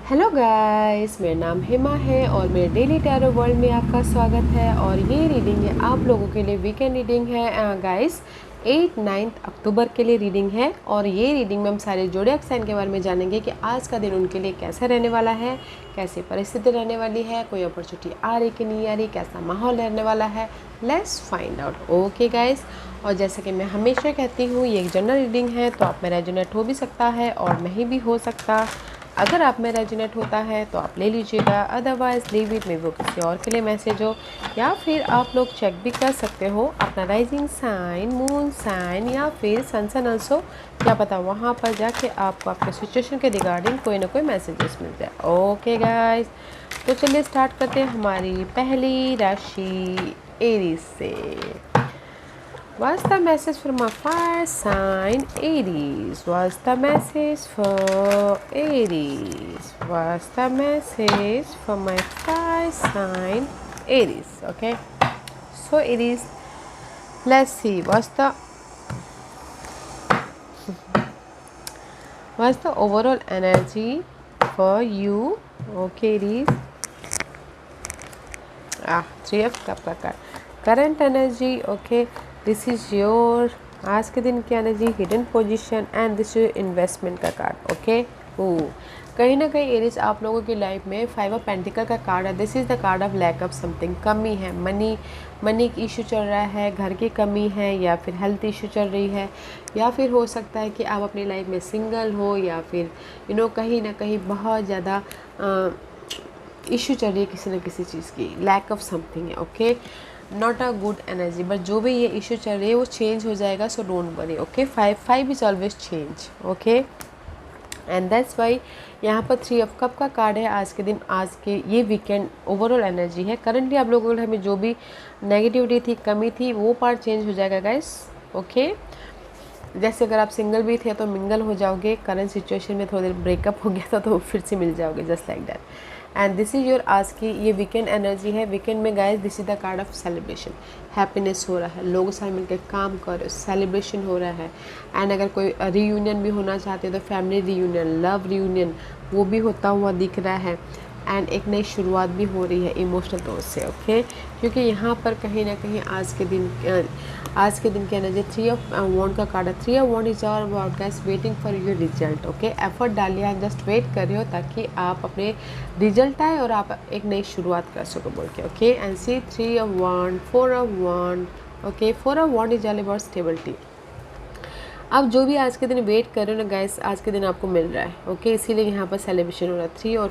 Hello guys, मेरा नाम हेमा है और मेरे डेली टैरो वर्ल्ड में आपका स्वागत है। और ये रीडिंग है आप लोगों के लिए, वीकेंड रीडिंग है गाइस। 8-9 अक्टूबर के लिए रीडिंग है और ये रीडिंग में हम सारे जोडिएक साइन के बारे में जानेंगे कि आज का दिन उनके लिए कैसा रहने वाला है, कैसी परिस्थिति रहने वाली है, कोई अपॉर्चुनिटी आ रही कि नहीं आ रही, कैसा माहौल रहने वाला है। Let's find out. Okay guys, और जैसा कि मैं हमेशा कहती हूँ, ये एक जनरल रीडिंग है तो आप में रेजोनेट हो भी सकता है और नहीं भी हो सकता। अगर आप में रेजोनेट होता है तो आप ले लीजिएगा, अदरवाइज लीव इट, में वो किसी और के लिए मैसेज हो। या फिर आप लोग चेक भी कर सकते हो अपना राइजिंग साइन, मून साइन या फिर सन सन ऑल्सो, क्या पता वहाँ पर जाके आपको आपके सिचुएशन के रिगार्डिंग कोई ना कोई मैसेजेस मिल जाए। ओके गाइस, तो चलिए स्टार्ट करते हैं हमारी पहली राशि एरीज से। What's the message for my fire sign Aries? What's the message for Aries? What's the message for my fire sign Aries? Okay, so Aries, let's see what's the overall energy for you. Okay Aries, Three of Cup का current energy. Okay, this is your आज के दिन की energy, hidden position and this is investment का card. Okay, कहीं ना कहीं Aries आप लोगों की लाइफ में 5 ऑफ पेंटिकल का कार्ड है। This is the card of lack of something, कमी है, मनी की इशू चल रहा है, घर की कमी है या फिर हेल्थ इशू चल रही है, या फिर हो सकता है कि आप अपनी लाइफ में सिंगल हो या फिर कहीं ना कहीं बहुत ज़्यादा इशू चल रही है किसी न किसी चीज़ की, लैक ऑफ समथिंग है। Okay, not a good energy, but जो भी ये इशू चल रही है वो चेंज हो जाएगा, सो don't worry. Okay, 5 is always change. Okay, and that's why यहाँ पर 3 ऑफ कप का कार्ड है आज के दिन, आज के ये वीकेंड ओवरऑल एनर्जी है। करंटली आप लोगों के में जो भी नेगेटिविटी थी, कमी थी, वो पार्ट चेंज हो जाएगा गाइस। ओके, जैसे अगर आप सिंगल भी थे तो मिंगल हो जाओगे, करंट सिचुएशन में थोड़ी देर ब्रेकअप हो गया था तो फिर से मिल जाओगे, just like that. And this is your आज की ये वीकेंड एनर्जी है। वीकेंड में guys this is the card of celebration, happiness हो रहा है, लोगों से मिलकर काम कर रहे हो, सेलिब्रेशन हो रहा है। एंड अगर कोई रीयूनियन भी होना चाहते हो तो फैमिली रीयूनियन, लव रीयूनियन, वो भी होता हुआ दिख रहा है। एंड एक नई शुरुआत भी हो रही है इमोशनल तौर से। ओके, क्योंकि यहाँ पर कहीं ना कहीं आज के दिन की एनर्जी 3 ऑफ वॉन्ड का कार्ड है। 3 of wand is all about guys waiting for your result. Okay, effort डालिए, जस्ट वेट कर रहे हो ताकि आप अपने रिजल्ट आए और आप एक नई शुरुआत कर सको बोल के। Okay, and see 3 of wand, 4 of wand. Okay, 4 of wand is all about stability. आप जो भी आज के दिन वेट कर रहे हो ना गाइस, आज के दिन आपको मिल रहा है। ओके, इसीलिए यहाँ पर सेलिब्रेशन हो रहा है। 3 और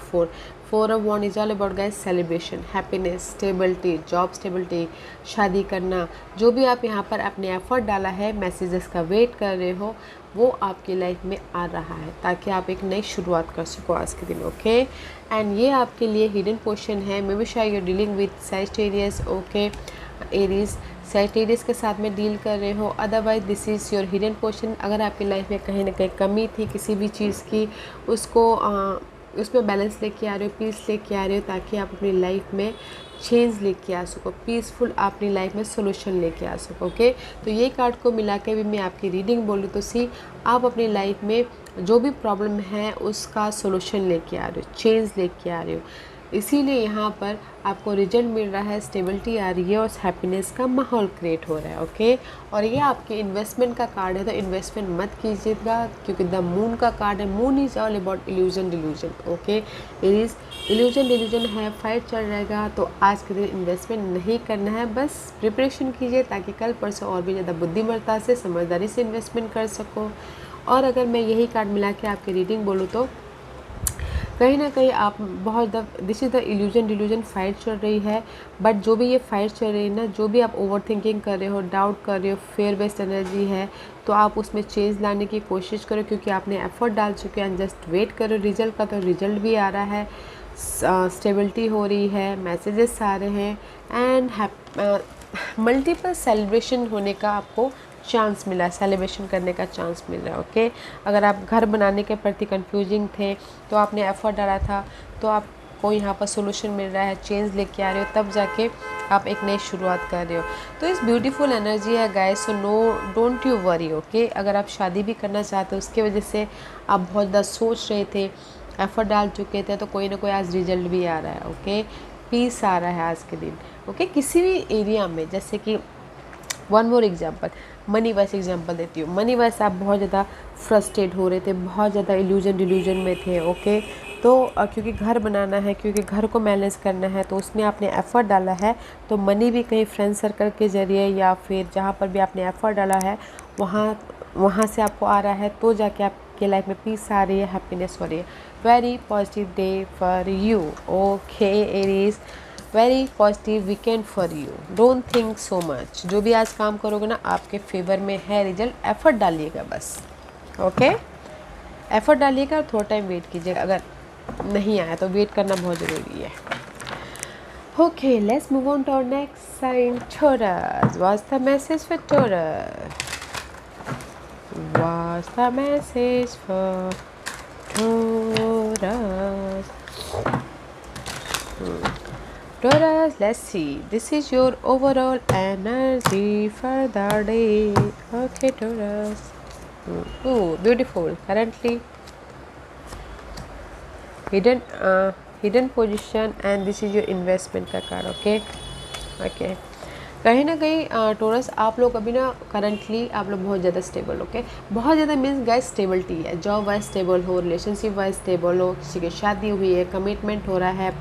4 of wand is all about guys celebration, happiness, stability, job stability, शादी करना। जो भी आप यहाँ पर अपने एफर्ट डाला है, मैसेजेस का वेट कर रहे हो, वो आपकी लाइफ में आ रहा है ताकि आप एक नई शुरुआत कर सको आज के दिन। ओके, एंड ये आपके लिए हिडन पोर्शन है। मे बी शायद you're dealing with Sagittarius. Okay, Aries Sagittarius के साथ में डील कर रहे हो, otherwise this is your hidden portion. अगर आपकी लाइफ में कहीं ना कहीं कमी थी किसी भी चीज़ की, उसको उसमें बैलेंस लेके आ रहे हो, पीस लेके आ रहे हो ताकि आप अपनी लाइफ में चेंज लेके आ सको, पीसफुल अपनी लाइफ में सोल्यूशन लेके आ सको। ओके, तो ये कार्ड को मिला के भी मैं आपकी रीडिंग बोलूँ तो सी आप अपनी लाइफ में जो भी प्रॉब्लम है उसका सोल्यूशन लेके आ रहे हो, चेंज लेके आ रहे हो, इसीलिए यहाँ पर आपको रिजल्ट मिल रहा है, स्टेबिलिटी आ रही है और हैप्पीनेस का माहौल क्रिएट हो रहा है। ओके, और ये आपके इन्वेस्टमेंट का कार्ड है तो इन्वेस्टमेंट मत कीजिएगा क्योंकि द मून का कार्ड है। Moon is all about illusion delusion. Okay, is illusion delusion है, फाइट चल रहेगा तो आज के दिन इन्वेस्टमेंट नहीं करना है, बस प्रिपरेशन कीजिए ताकि कल परसों और भी ज़्यादा बुद्धिमत्ता से, समझदारी से इन्वेस्टमेंट कर सको। और अगर मैं यही कार्ड मिला के आपकी रीडिंग बोलूँ तो कहीं ना कहीं आप बहुत this is the illusion delusion fight चल रही है, बट जो भी ये फाइट चल रही है ना, जो भी आप ओवर थिंकिंग कर रहे हो, डाउट कर रहे हो, फेयर बेस्ड एनर्जी है, तो आप उसमें चेंज लाने की कोशिश करो क्योंकि आपने एफर्ट डाल चुके हैं। जस्ट वेट करो रिजल्ट का, तो रिजल्ट भी आ रहा है, स्टेबिलिटी हो रही है, मैसेजेस आ रहे हैं एंड मल्टीपल सेलिब्रेशन होने का आपको चांस मिला है, सेलिब्रेशन करने का चांस मिल रहा है। ओके, अगर आप घर बनाने के प्रति कंफ्यूजिंग थे तो आपने एफर्ट डाला था तो आपको यहाँ पर सोल्यूशन मिल रहा है, चेंज लेके आ रहे हो, तब जाके आप एक नई शुरुआत कर रहे हो। तो इस ब्यूटीफुल एनर्जी है guys, so don't you worry. Okay, अगर आप शादी भी करना चाहते हो उसके वजह से आप बहुत ज़्यादा सोच रहे थे एफर्ट डाल चुके थे, तो कोई ना कोई आज रिजल्ट भी आ रहा है। ओके, पीस आ रहा है आज के दिन। ओके, किसी भी एरिया में, जैसे कि one more example, money wise example देती हूँ। मनी वाइज आप बहुत ज़्यादा फ्रस्ट्रेट हो रहे थे, बहुत ज़्यादा इल्यूजन डिल्यूजन में थे। ओके, तो क्योंकि घर बनाना है, क्योंकि घर को मैनेज करना है, तो उसमें आपने एफ़र्ट डाला है, तो मनी भी कहीं फ्रेंड सर्कल के ज़रिए या फिर जहाँ पर भी आपने एफ़र्ट डाला है वहाँ से आपको आ रहा है, तो जाके आपके लाइफ में पीस आ रही है, हैप्पीनेस हो रही है। Very positive day for you. Okay Aries, very positive weekend for you. Don't think so much. जो भी आज काम करोगे ना, आपके फेवर में है रिजल्ट। एफर्ट डालिएगा बस। ओके, एफर्ट डालिएगा और थोड़ा टाइम वेट कीजिएगा। अगर नहीं आया तो वेट करना बहुत ज़रूरी है। Okay, let's move on to our next sign, Taurus. What's the message for Taurus? What's the message for Taurus? Taurus, let's see. This is your overall energy for the day. Okay, Taurus. Oh, beautiful. Currently, hidden position, and this is your investment का card. Okay, okay. कहीं ना कहीं torus आप लोग अभी ना currently आप लोग बहुत ज़्यादा स्टेबल। ओके, बहुत ज़्यादा मीन्स गाइस स्टेबिलिटी है। जॉब वाइज स्टेबल हो, रिलेशनशिप वाइज स्टेबल हो, किसी की शादी हुई है, कमिटमेंट हो रहा है,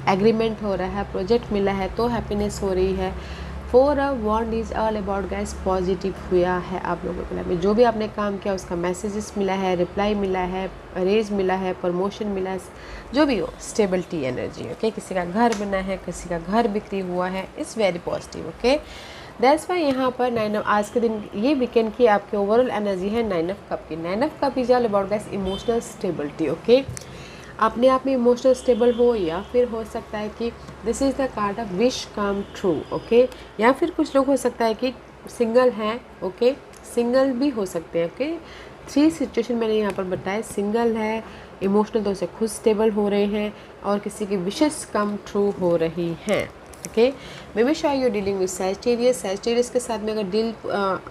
एग्रीमेंट हो रहा है, प्रोजेक्ट मिला है तो हैप्पीनेस हो रही है। Four of wand is all about guys positive हुआ है आप लोगों के लाइफ में। जो भी आपने काम किया उसका मैसेजेस मिला है, रिप्लाई मिला है, रेज मिला है, प्रमोशन मिला है, जो भी हो, स्टेबिलिटी एनर्जी। ओके, किसी का घर बना है, किसी का घर बिक्री हुआ है, it's very positive. Okay, that's why यहाँ पर 9 ऑफ आज के दिन ये वीकेंड की आपकी ओवरऑल एनर्जी है 9 ऑफ कप की। 9 of cup is all about guys emotional stability. Okay, अपने आप में इमोशनल स्टेबल हो, या फिर हो सकता है कि this is the card of wish come true. Okay, या फिर कुछ लोग हो सकता है कि सिंगल हैं। ओके, सिंगल भी हो सकते हैं। ओके, 3 सिचुएशन मैंने यहाँ पर बताया। सिंगल है, इमोशनल तो से खुद स्टेबल हो रहे हैं, और किसी की विशेस कम ट्रू हो रही हैं। ओके, मे बी शायद you dealing with Sagittarius. Sagittarius के साथ में अगर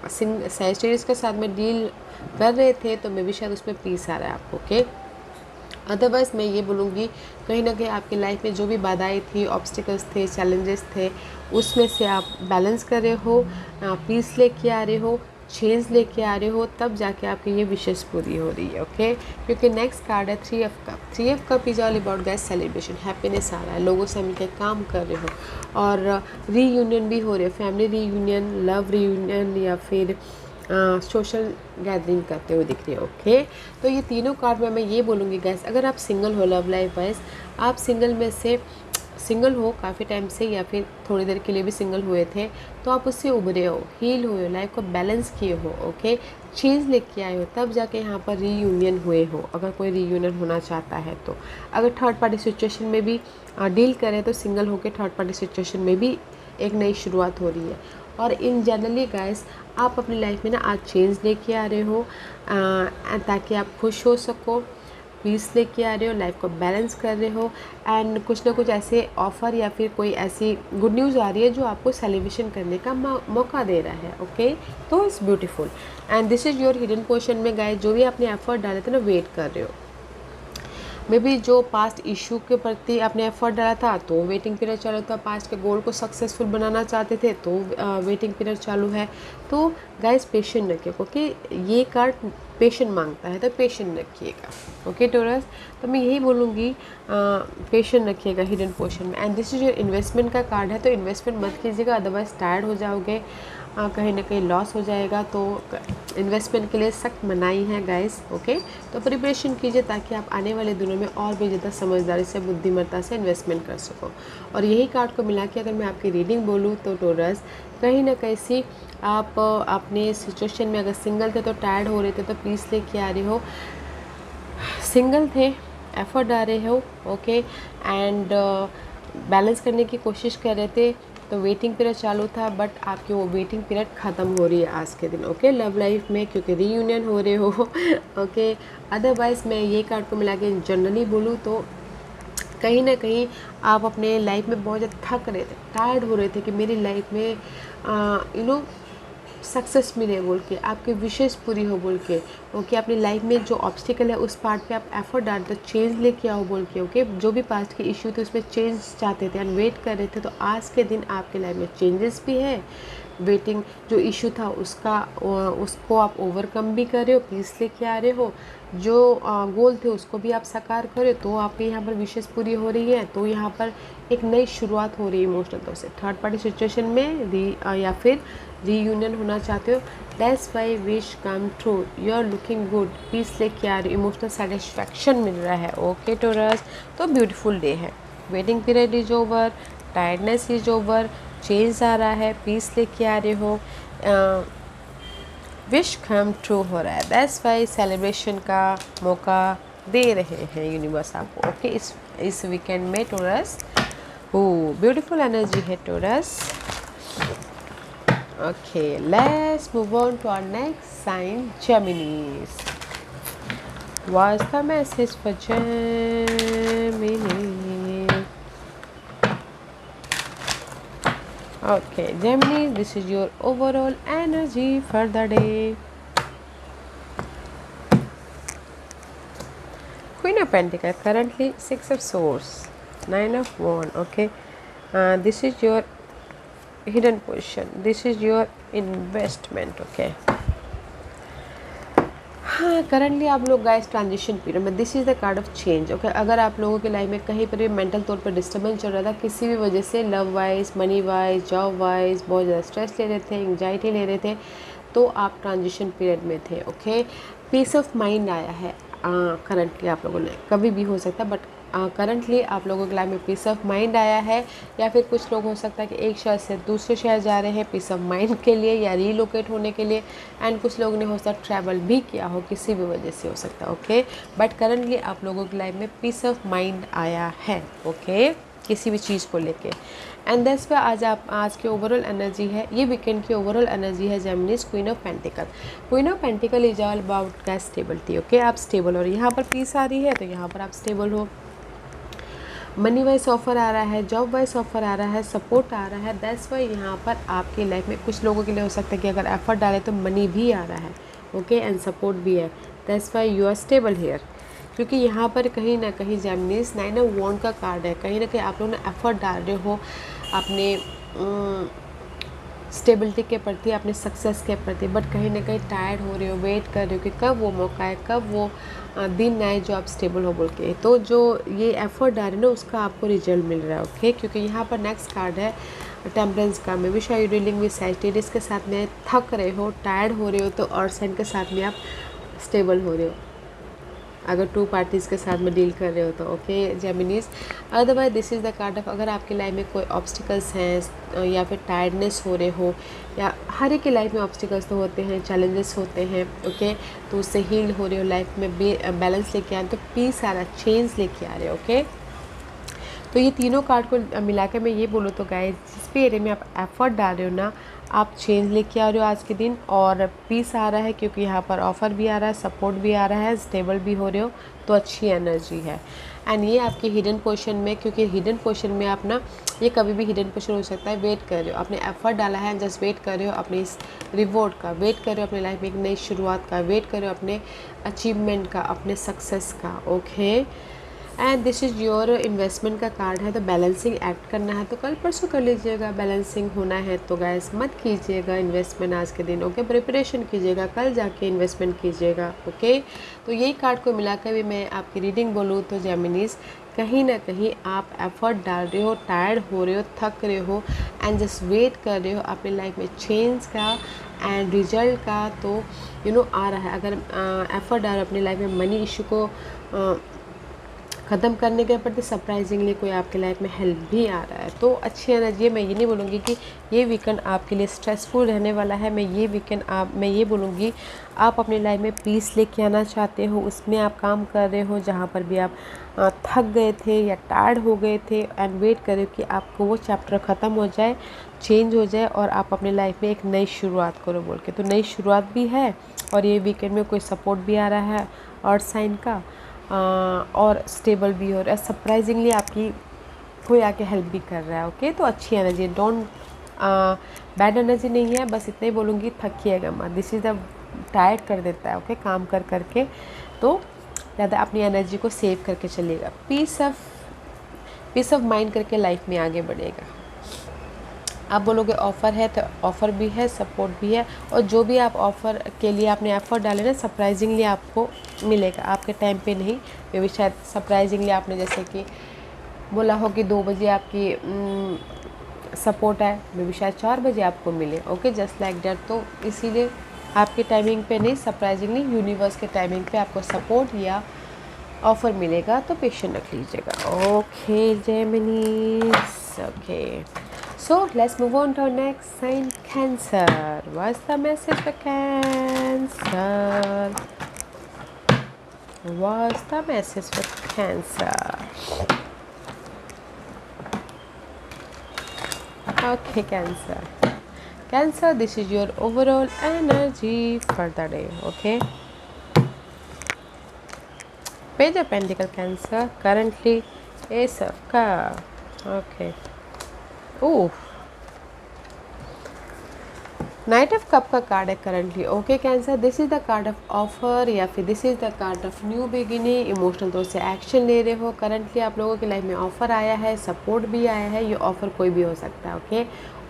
सैजिटेरियस के साथ में डील कर रहे थे तो मे बी शायद उसमें पीस आ रहा है आपको। ओके, अदरवाइज़ मैं ये बोलूँगी कहीं ना कहीं आपकी लाइफ में जो भी बाधाएं थी, ऑब्स्टिकल्स थे, चैलेंजेस थे, उसमें से आप बैलेंस कर रहे हो, पीस लेके आ रहे हो, चेंज लेके आ रहे हो, तब जाके आपकी ये विशेष पूरी हो रही है। ओके, क्योंकि नेक्स्ट कार्ड है 3 of cup. 3 of cup is all about guys celebration, happiness आ रहा है, लोगों से मिलकर काम कर रहे हो, और रीयूनियन भी हो रही है, फैमिली रीयूनियन, लव रीयूनियन, या फिर सोशल गैदरिंग करते हुए दिख रही है। ओके, तो ये तीनों कार्ड में मैं ये बोलूँगी गैस, अगर आप सिंगल हो, लव लाइफ वाइज आप सिंगल में से सिंगल हो काफ़ी टाइम से, या फिर थोड़ी देर के लिए भी सिंगल हुए थे, तो आप उससे उभरे हो, हील हुए हो, लाइफ को बैलेंस किए हो। ओके, चेंज लेके आए हो, तब जाके यहाँ पर रीयूनियन हुए हो। अगर कोई रीयूनियन होना चाहता है तो, अगर थर्ड पार्टी सिचुएशन में भी डील करें तो सिंगल होकर थर्ड पार्टी सिचुएशन में भी एक नई शुरुआत हो रही है। और इन जनरली गाइस आप अपनी लाइफ में ना आज चेंज लेके आ रहे हो, ताकि आप खुश हो सको, पीस लेके आ रहे हो, लाइफ को बैलेंस कर रहे हो, एंड कुछ ना कुछ ऐसे ऑफ़र या फिर कोई ऐसी गुड न्यूज़ आ रही है जो आपको सेलिब्रेशन करने का मौका दे रहा है। ओके, तो it's beautiful, and this is your hidden portion में गाइस जो भी आपने एफर्ट डाले थे ना, वेट कर रहे हो। मे बी जो पास्ट इशू के प्रति आपने एफर्ट डाला था तो वेटिंग पीरियड चालू था, पास्ट के गोल को सक्सेसफुल बनाना चाहते थे तो वेटिंग पीरियड चालू है। तो गाइस पेशेंट रखिए, क्योंकि ये कार्ड पेशेंट मांगता है, तो पेशेंट रखिएगा। ओके टोरस, तो मैं यही बोलूँगी पेशेंट रखिएगा हिडन पोर्शन में। And this is your investment का कार्ड है, तो इन्वेस्टमेंट मत कीजिएगा, अदरवाइज टायर्ड हो जाओगे, कहीं ना कहीं लॉस हो जाएगा। तो इन्वेस्टमेंट के लिए सख्त मनाही है गाइस। ओके, तो प्रिपरेशन कीजिए ताकि आप आने वाले दिनों में और भी ज़्यादा समझदारी से, बुद्धिमत्ता से इन्वेस्टमेंट कर सको। और यही कार्ड को मिला के अगर मैं आपकी रीडिंग बोलूँ तो टोरस, कहीं ना कहीं आप अपने सिचुएशन में अगर सिंगल थे तो टायर्ड हो रहे थे तो पीस लेके आ रहे हो, सिंगल थे एफर्ट डाल रहे हो। ओके, एंड बैलेंस करने की कोशिश कर रहे थे, तो वेटिंग पीरियड चालू था, बट आपकी वो वेटिंग पीरियड ख़त्म हो रही है आज के दिन। ओके, लव लाइफ में क्योंकि रीयूनियन हो रहे हो। ओके, अदरवाइज़ मैं ये कार्ड को मिला के जनरली बोलूँ तो कहीं ना कहीं आप अपने लाइफ में बहुत ज़्यादा थक रहे थे, टायर्ड हो रहे थे कि मेरी लाइफ में सक्सेस मिले बोल के, आपके विशेष पूरी हो बोल के, ओके। अपनी लाइफ में जो ऑब्स्टिकल है उस पार्ट पे आप एफर्ट डाल तो चेंज लेके आओ बोल के, ओके। जो भी पास्ट के इश्यू थे उसमें चेंज चाहते थे एंड वेट कर रहे थे, तो आज के दिन आपके लाइफ में चेंजेस भी है। वेटिंग जो इशू था उसको आप ओवरकम भी कर रहे हो, पीस लेके आ रहे हो। जो गोल थे उसको भी आप साकार करें, तो आपके यहाँ पर विशेष पूरी हो रही है। तो यहाँ पर एक नई शुरुआत हो रही है इमोशनल तौर से। थर्ड पार्टी सिचुएशन में या फिर रीयूनियन होना चाहते हो, that's why wish come true, you are looking good, peace लेके आ रही हो, इमोशनल सेटिस्फैक्शन मिल रहा है, ओके टॉरस। तो ब्यूटीफुल डे है। Waiting period is over, tiredness is over, change आ रहा है, पीस लेके आ रहे हो, विश कम ट्रू हो रहा है। दैट्स वाई सेलिब्रेशन का मौका दे रहे हैं यूनिवर्स आपको, ओके। इस वीकेंड में टॉरस, ब्यूटीफुल एनर्जी है taurus. Okay, let's move on to our next sign, Geminis. What's the message for Gemini? Okay, Gemini, this is your overall energy for the day. Queen of Pentacles, currently 6 of Swords, 9 of Wands, okay. This is your hidden position, this is your investment, okay. हाँ, currently आप लोग guys transition period में, this is the card of change, okay. अगर आप लोगों की life में कहीं पर भी मेंटल तौर पर डिस्टर्बेंस चल रहा था किसी भी वजह से, love wise, money wise, job wise, बहुत ज़्यादा स्ट्रेस ले रहे थे, एंग्जाइटी ले रहे थे, तो आप ट्रांजिशन पीरियड में थे, ओके। पीस ऑफ माइंड आया है करंटली आप लोगों ने, कभी भी हो सकता है, बट करंटली आप लोगों के लाइफ में पीस ऑफ माइंड आया है। या फिर कुछ लोग हो सकता है कि एक शहर से दूसरे शहर जा रहे हैं पीस ऑफ माइंड के लिए या रीलोकेट होने के लिए, एंड कुछ लोगों ने हो सकता है ट्रैवल भी किया हो, किसी भी वजह से हो सकता है, ओके। बट करंटली आप लोगों की लाइफ में पीस ऑफ माइंड आया है, ओके, किसी भी चीज़ को लेके। एंड दैट्स पे आज की ओवरऑल एनर्जी है, ये वीकेंड की ओवरऑल एनर्जी है Geminis, queen of pentacle. Queen of pentacle is all about का स्टेबिलिटी, ओके। आप स्टेबल हो, यहाँ पर पीस आ रही है तो यहाँ पर आप स्टेबल हो। मनी वाइज ऑफर आ रहा है, जॉब वाइज ऑफर आ रहा है, सपोर्ट आ रहा है। दैट्स वाई यहाँ पर आपकी लाइफ में कुछ लोगों के लिए हो सकता है कि अगर एफर्ट डाले तो मनी भी आ रहा है, ओके, एंड सपोर्ट भी है। That's why you are stable here, क्योंकि यहाँ पर कहीं ना कहीं जेमिनीज 9 ऑफ वॉन्ड का कार्ड है। कहीं ना कहीं आप लोग ने एफर्ट डाल रहे हो अपने स्टेबिलिटी के प्रति, अपने सक्सेस के प्रति, बट कहीं ना कहीं टायर्ड हो रहे हो, वेट कर रहे हो कि कब वो मौका है, कब वो दिन आए जो आप स्टेबल हो बोल के। तो जो ये एफर्ट डाल रहे ना उसका आपको रिजल्ट मिल रहा है, ओके। क्योंकि यहाँ पर नेक्स्ट कार्ड है टेम्परेंस का। मे बी शायद यू डीलिंग विद सैजिटेरियस के साथ में थक रहे हो, टायर्ड हो रहे हो, तो अर्थ साइन के साथ में आप स्टेबल हो रहे हो, अगर 2 पार्टीज़ के साथ में डील कर रहे हो तो, okay Geminis. Otherwise this is the card of, अगर आपकी लाइफ में कोई ऑब्स्टिकल्स हैं या फिर टायर्डनेस हो रहे हो, या हर एक की लाइफ में ऑब्स्टिकल्स तो होते हैं, चैलेंजेस होते हैं, ओके। तो उससे हील्ड हो रहे हो, लाइफ में बैलेंस लेके आ रहे हो, तो पीस आ रहा, चेंज लेके आ रहे हो, ओके। तो ये तीनों कार्ड को मिला के मैं ये बोलूँ तो गाइस, जिस भी एरिया में आप एफर्ट डाल रहे हो ना, आप चेंज लेके आ रहे हो आज के दिन, और पीस आ रहा है, क्योंकि यहाँ पर ऑफ़र भी आ रहा है, सपोर्ट भी आ रहा है, स्टेबल भी हो रहे हो, तो अच्छी एनर्जी है। एंड ये आपकी हिडन पोजीशन में, क्योंकि हिडन पोजीशन में आप ना, ये कभी भी हिडन पोजीशन हो सकता है, वेट कर रहे हो, आपने एफर्ट डाला है, जस्ट वेट कर रहे हो अपने इस रिवॉर्ड का, वेट कर रहे हो अपनी लाइफ में एक नई शुरुआत का, वेट कर रहे हो अपने अचीवमेंट का, अपने सक्सेस का, okay. And this is your investment का कार्ड है, तो बैलेंसिंग एक्ट करना है तो कल परसों कर लीजिएगा, बैलेंसिंग होना है तो गैस मत कीजिएगा इन्वेस्टमेंट आज के दिन, ओके। प्रिपरेशन कीजिएगा, कल जाके इन्वेस्टमेंट कीजिएगा, ओके। तो यही कार्ड को मिलाकर भी मैं आपकी रीडिंग बोलूँ तो जेमिनीज, कहीं ना कहीं आप एफर्ट डाल रहे हो, टायर्ड हो रहे हो, थक रहे हो, एंड जस्ट वेट कर रहे हो अपनी लाइफ में चेंज का एंड रिजल्ट का, तो आ रहा है। अगर एफर्ट डाल रहे हो अपनी लाइफ में मनी इशू को ख़त्म करने के प्रति, सरप्राइजिंगली कोई आपके लाइफ में हेल्प भी आ रहा है, तो अच्छी एनर्जी है। मैं ये नहीं बोलूँगी कि ये वीकेंड आपके लिए स्ट्रेसफुल रहने वाला है, मैं ये बोलूँगी आप अपनी लाइफ में पीस लेके आना चाहते हो, उसमें आप काम कर रहे हो, जहाँ पर भी आप थक गए थे या टायर्ड हो गए थे, एंड वेट कर रहे हो कि आपको वो चैप्टर ख़त्म हो जाए, चेंज हो जाए, और आप अपनी लाइफ में एक नई शुरुआत करो बोल के। तो नई शुरुआत भी है, और ये वीकेंड में कोई सपोर्ट भी आ रहा है अर्थ साइन का, और स्टेबल भी हो रहा है, सरप्राइजिंगली आपकी कोई आके हेल्प भी कर रहा है, ओके। तो अच्छी एनर्जी है, डोंट बैड एनर्जी नहीं है, बस इतना ही बोलूँगी, थकिएगा मत। दिस इज़ द टायर्ड कर देता है, ओके, काम कर करके, तो ज़्यादा अपनी एनर्जी को सेव करके चलिएगा। पीस ऑफ माइंड करके लाइफ में आगे बढ़ेगा। आप बोलोगे ऑफ़र है, तो ऑफ़र भी है, सपोर्ट भी है, और जो भी आप ऑफ़र के लिए आपने एफ़र्ट डाले ना, सरप्राइजिंगली आपको मिलेगा, आपके टाइम पे नहीं। मे भी शायद सरप्राइजिंगली आपने जैसे कि बोला हो कि 2 बजे आपकी सपोर्ट है, मे भी शायद 4 बजे आपको मिले, ओके, जस्ट लाइक डेट। तो इसीलिए आपके टाइमिंग पे नहीं, सरप्राइजिंगली यूनिवर्स के टाइमिंग पे आपको सपोर्ट या ऑफ़र मिलेगा, तो पेशेंस रख लीजिएगा। Okay Geminis, okay, so let's move on to our next sign, Cancer. What's the message for Cancer? What's the message for Cancer? Okay, Cancer. Cancer, this is your overall energy for the day, okay? Page of Pentacles, Cancer. Currently, Ace of Cups. Okay. Oh, night of cup का card है currently, okay cancer. This is the card of offer, या फिर this is the card of new beginning. Emotional तौर से action ले रहे हो currently, आप लोगों की लाइफ में ऑफर आया है, सपोर्ट भी आया है। ये ऑफर कोई भी हो सकता है, ओके,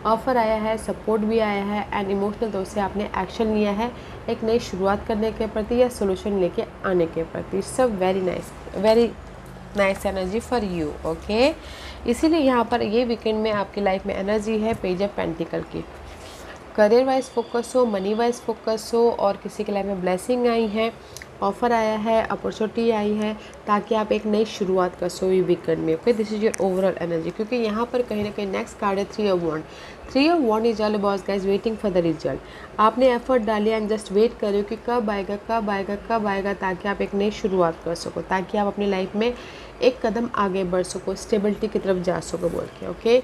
ऑफर आया है, सपोर्ट भी आया है, एंड इमोशनल तौर से आपने एक्शन लिया है एक नई शुरुआत करने के प्रति या सोल्यूशन लेके आने के प्रति। सब very nice energy for you, okay. इसीलिए यहाँ पर ये वीकेंड में आपकी लाइफ में एनर्जी है पेज ऑफ पेंटिकल की। करियर वाइज फोकस हो, मनी वाइज फोकस हो, और किसी के लाइफ में ब्लेसिंग आई है, ऑफर आया है, अपॉर्चुनिटी आई है, ताकि आप एक नई शुरुआत कर सो ये वीकेंड में, okay. This is your overall energy, क्योंकि यहाँ पर कहीं ना कहीं नेक्स्ट कार्ड है 3 of wand. 3 of wand is all about guys waiting for the result. आपने एफर्ट डाली एंड जस्ट वेट कर रहे हो कि कब आएगा कब आएगा कब आएगा, ताकि आप एक नई शुरुआत कर सको, ताकि आप अपनी लाइफ में एक कदम आगे बढ़ सको, स्टेबिलिटी की तरफ जा सको बोल के, ओके।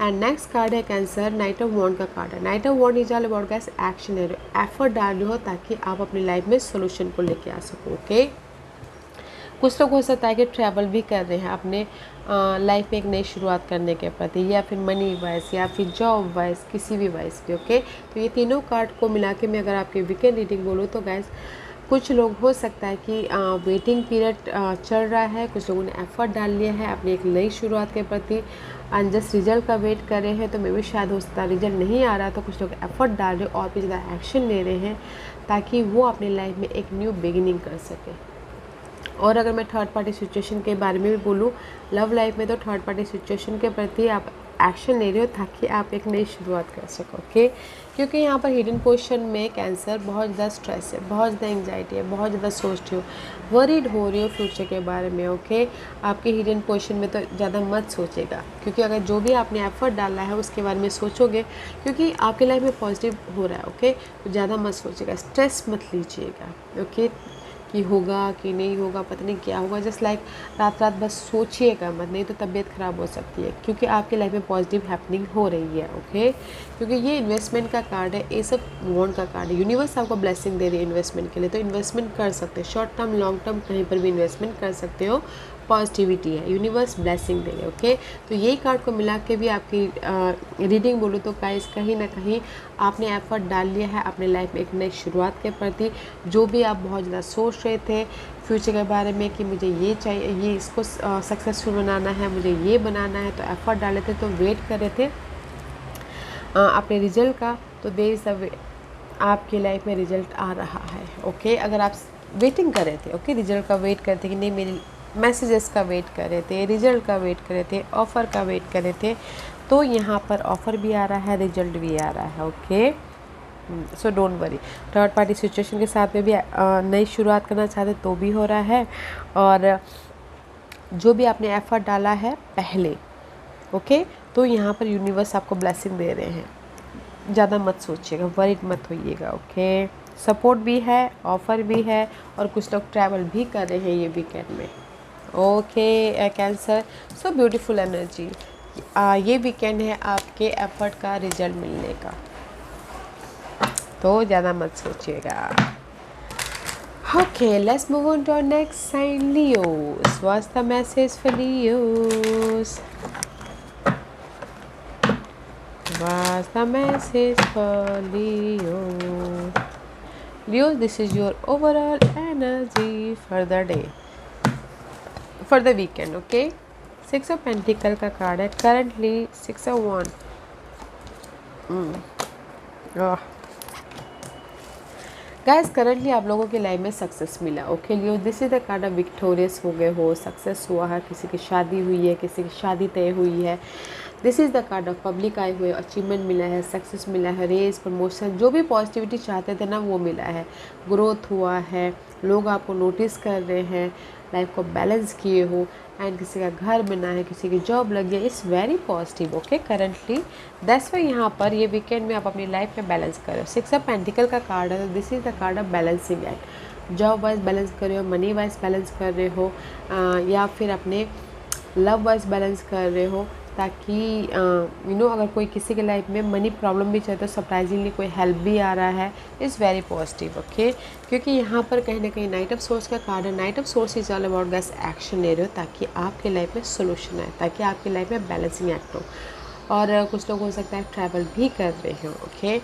एंड नेक्स्ट कार्ड है कैंसर, नाइट ऑफ वॉन्ड का कार्ड है। Knight of wand is all about guys action ले रहे हो, एफर्ट डाल रहे हो, ताकि आप अपनी लाइफ में सोल्यूशन को लेके आ सको, ओके। कुछ लोग हो सकता है कि ट्रैवल भी कर रहे हैं अपने लाइफ में एक नई शुरुआत करने के प्रति, या फिर मनी वाइज, या फिर जॉब वाइज, किसी भी वाइज पे, ओके। तो ये तीनों कार्ड को मिला के मैं अगर आपकी वीकेंड रीडिंग बोलूँ तो गाइस, कुछ लोग हो सकता है कि वेटिंग पीरियड चल रहा है, कुछ लोगों ने एफर्ट डाल लिया है अपनी एक नई शुरुआत के प्रति एंड जस्ट रिजल्ट का वेट कर रहे हैं। तो मे भी शायद हो सकता है रिजल्ट नहीं आ रहा, तो कुछ लोग एफर्ट डाल रहे और भी ज़्यादा एक्शन ले रहे हैं, ताकि वो अपनी लाइफ में एक न्यू बिगिनिंग कर सके। और अगर मैं थर्ड पार्टी सिचुएशन के बारे में भी बोलूँ, लव लाइफ में तो थर्ड पार्टी सिचुएशन के प्रति आप एक्शन ले रहे हो, ताकि आप एक नई शुरुआत कर सको, ओके। क्योंकि यहाँ पर हिडन पोजीशन में कैंसर बहुत ज़्यादा स्ट्रेस है, बहुत ज़्यादा एंग्जाइटी है, बहुत ज़्यादा सोचते हो, वरीड हो रही हो फ्यूचर के बारे में, ओके। आपके हिडन पोजीशन में तो ज़्यादा मत सोचेगा, क्योंकि अगर जो भी आपने एफर्ट डाला है उसके बारे में सोचोगे, क्योंकि आपकी लाइफ में पॉजिटिव हो रहा है, ओके, तो ज़्यादा मत सोचेगा, स्ट्रेस मत लीजिएगा, ओके, कि होगा कि नहीं होगा, पता नहीं क्या होगा। जस्ट लाइक रात रात बस सोचिएगा मत, नहीं तो तबीयत ख़राब हो सकती है, क्योंकि आपकी लाइफ में पॉजिटिव हैपनिंग हो रही है, ओके। क्योंकि ये इन्वेस्टमेंट का कार्ड है, ये सब वॉन्ड का कार्ड है। यूनिवर्स आपको ब्लेसिंग दे रही है इन्वेस्टमेंट के लिए, तो इन्वेस्टमेंट कर सकते हैं, शॉर्ट टर्म लॉन्ग टर्म कहीं पर भी इन्वेस्टमेंट कर सकते हो। पॉजिटिविटी है, यूनिवर्स ब्लेसिंग देंगे, ओके। तो यही कार्ड को मिला के भी आपकी रीडिंग बोलूँ तो गाइस, कहीं ना कहीं आपने एफर्ट डाल लिया है अपने लाइफ में एक नई शुरुआत के प्रति। जो भी आप बहुत ज़्यादा सोच रहे थे फ्यूचर के बारे में कि मुझे ये चाहिए, ये इसको सक्सेसफुल बनाना है, मुझे ये बनाना है, तो एफर्ट डाले थे, तो वेट कर रहे थे अपने रिजल्ट का, तो देर इज़ आपकी लाइफ में रिजल्ट आ रहा है, ओके। अगर आप वेटिंग कर रहे थे, ओके, रिजल्ट का वेट करते कि नहीं, मेरी मैसेजेस का वेट कर रहे थे, रिजल्ट का वेट कर रहे थे, ऑफ़र का वेट कर रहे थे, तो यहाँ पर ऑफ़र भी आ रहा है, रिजल्ट भी आ रहा है, okay. So don't worry. Third party situation के साथ में भी नई शुरुआत करना चाहते तो भी हो रहा है, और जो भी आपने एफर्ट डाला है पहले, ओके, तो यहाँ पर यूनिवर्स आपको ब्लेसिंग दे रहे हैं। ज़्यादा मत सोचिएगा, वरीड मत होइएगा, ओके। सपोर्ट भी है, ऑफ़र भी है, और कुछ लोग ट्रैवल भी कर रहे हैं ये वीकेंड में, okay cancer. So beautiful energy. ये वीकेंड है आपके एफर्ट का रिजल्ट मिलने का, तो ज़्यादा मत सोचिएगा, okay. Let's move on to our next sign, Leos. What's the message for Leos? What's the message for Leo? Leo, this is your overall energy for the day, for the weekend. Okay, Six of Pentacle का card है. Currently 6 of Wands. Guys, currently आप लोगों की life में success मिला. Okay Leo, this is the card of victorious हो गए हो, सक्सेस हुआ है, किसी की शादी हुई है, किसी की शादी तय हुई है. This is the card of public आए हुए, अचीवमेंट मिला है, सक्सेस मिला है, रेस प्रमोशन, जो भी पॉजिटिविटी चाहते थे ना वो मिला है. ग्रोथ हुआ है, लोग आपको नोटिस कर रहे हैं, लाइफ को बैलेंस किए हो, एंड किसी का घर बना है, किसी की जॉब लग गया. It's very positive. Okay, currently that's why यहाँ पर ये वीकेंड में आप अपनी लाइफ में बैलेंस करो. सिक्स ऑफ पेंटिकल का कार्ड है, तो this is the card of balancing act. Job wise balance कर रहे हो, मनी वाइज बैलेंस कर रहे हो, या फिर अपने लव वाइज बैलेंस कर रहे हो, ताकि अगर कोई किसी के लाइफ में मनी प्रॉब्लम भी चाहता है, सरप्राइजिंगली कोई हेल्प भी आ रहा है. Is very positive. ओके, क्योंकि यहाँ पर कहीं ना कहीं नाइट ऑफ सोर्स का कार्ड है. Knight of swords is all about gas action ले रहे हो, ताकि आपके लाइफ में सोल्यूशन आए, ताकि आपकी लाइफ में बैलेंसिंग एक्ट हो. और कुछ लोग हो सकता है ट्रैवल भी कर रहे हो. ओके,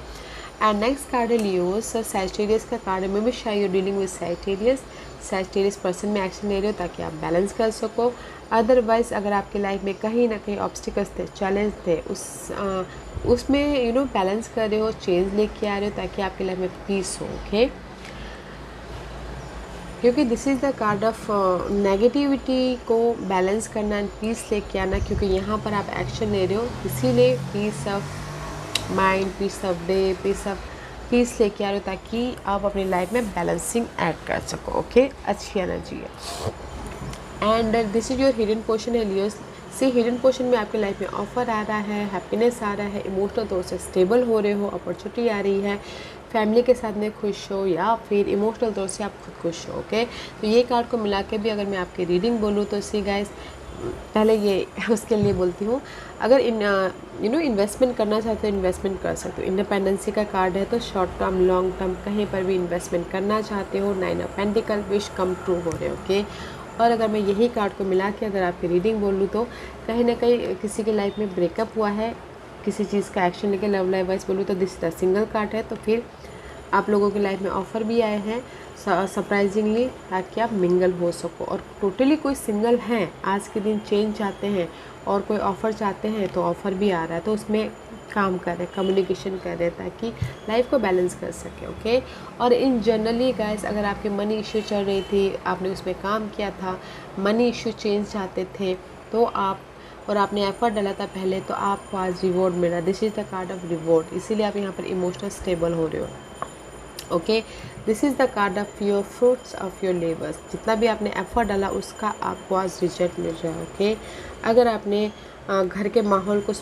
एंड नेक्स्ट कार्ड है लियोस. सैजिटेरियस का कार्ड है. मे बी शायद you dealing with Sagittarius person में एक्शन ले रहे हो, ताकि आप बैलेंस कर सको. अदरवाइज़ अगर आपकी लाइफ में कहीं ना कहीं ऑब्स्टिकल्स थे, चैलेंज थे, उसमें बैलेंस कर रहे हो, चेंज लेके आ रहे हो, ताकि आपकी लाइफ में पीस हो. ओके, क्योंकि this is the card of negativity को बैलेंस करना एंड पीस लेके आना. क्योंकि यहाँ पर आप एक्शन ले रहे हो, इसीलिए peace of mind, peace of day, peace लेके आ रहे हो, ताकि आप अपनी लाइफ में बैलेंसिंग ऐड कर सको. ओके, अच्छी एनर्जी है. And this is your hidden portion है लियोस. सी, हिडन पोर्शन में आपके लाइफ में ऑफर आ रहा है, हैप्पीनेस आ रहा है, इमोशनल तौर से स्टेबल हो रहे हो, अपॉर्चुनिटी आ रही है, फैमिली के साथ में खुश हो, या फिर इमोशनल तौर से आप खुद खुश हो. ओके, तो ये कार्ड को मिला के भी अगर मैं आपकी रीडिंग बोलूँ तो सी गाइस, पहले ये उसके लिए बोलती हूँ, अगर इन्वेस्टमेंट करना चाहते हो, इन्वेस्टमेंट कर सकते हो. इंडिपेंडेंसी का कार्ड है, तो शॉर्ट टर्म लॉन्ग टर्म कहीं पर भी इन्वेस्टमेंट करना चाहते हो. Nine of pentacle, wish come true हो रहे. ओके, और अगर मैं यही कार्ड को मिला के अगर आपकी रीडिंग बोल लूँ, तो कहीं ना कहीं किसी की लाइफ में ब्रेकअप हुआ है, किसी चीज़ का एक्शन लेके लव लाइफ वाइज बोलूँ तो दिस द सिंगल कार्ड है. तो फिर आप लोगों की लाइफ में ऑफ़र भी आए हैं सरप्राइजिंगली, ताकि आप मिंगल हो सको. और टोटली कोई सिंगल हैं, आज के दिन चेंज चाहते हैं और कोई ऑफ़र चाहते हैं, तो ऑफ़र भी आ रहा है, तो उसमें काम कर रहे हैं, कम्युनिकेशन कर रहे हैं, ताकि लाइफ को बैलेंस कर सके. ओके, और इन जनरली गाइस, अगर आपकी मनी इश्यू चल रही थी, आपने उसमें काम किया था, मनी इश्यू चेंज चाहते थे, तो आपने एफर्ट डाला था पहले, तो आपको आज रिवॉर्ड मिला. This is the card of reward, इसीलिए आप यहाँ पर इमोशनल स्टेबल हो रहे हो. Okay, this is the card of your fruits of your labours. जितना भी आपने एफर्ट डाला उसका आपको आज रिजल्ट मिल रहा है. ओके, अगर आपने घर के माहौल को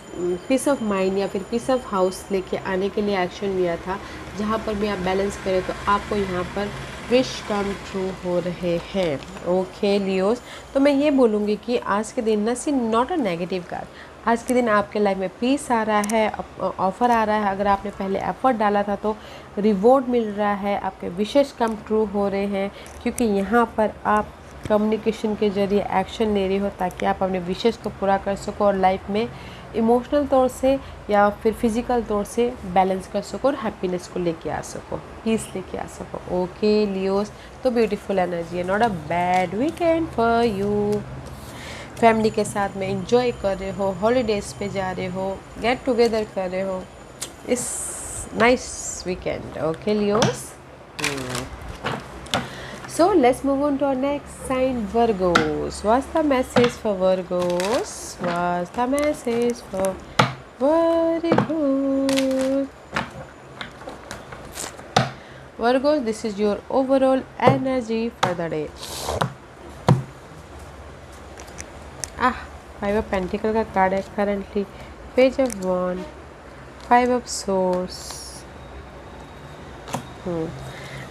पीस ऑफ माइंड या फिर पीस ऑफ हाउस लेके आने के लिए एक्शन लिया था, जहाँ पर भी आप बैलेंस करें, तो आपको यहाँ पर विश कम ट्रू हो रहे हैं. ओके लियोस, तो मैं ये बोलूँगी कि आज के दिन ना सी नॉट अ नेगेटिव कार्ड. आज के दिन आपके लाइफ में पीस आ रहा है, ऑफ़र आ रहा है. अगर आपने पहले एफर्ट डाला था तो रिवॉर्ड मिल रहा है, आपके विशेष कम ट्रू हो रहे हैं, क्योंकि यहाँ पर आप कम्युनिकेशन के ज़रिए एक्शन ले रहे हो, ताकि आप अपने विशेष को पूरा कर सको और लाइफ में इमोशनल तौर से या फिर फिज़िकल तौर से बैलेंस कर सको और हैप्पीनेस को लेके आ सको, पीस लेके आ सको. ओके लियोस, तो ब्यूटीफुल एनर्जी है, not a bad weekend for you. Family के साथ में इंजॉय कर रहे हो, हॉलीडेज़ पे जा रहे हो, गेट टुगेदर कर रहे हो. इस nice weekend. Okay Leos, so let's move on to our next sign, Virgos. What's the message for Virgos? What's the message for Virgos? Virgos, this is your overall energy for the day. Five of Pentacles का card है currently, Page of Wands, Five of Swords.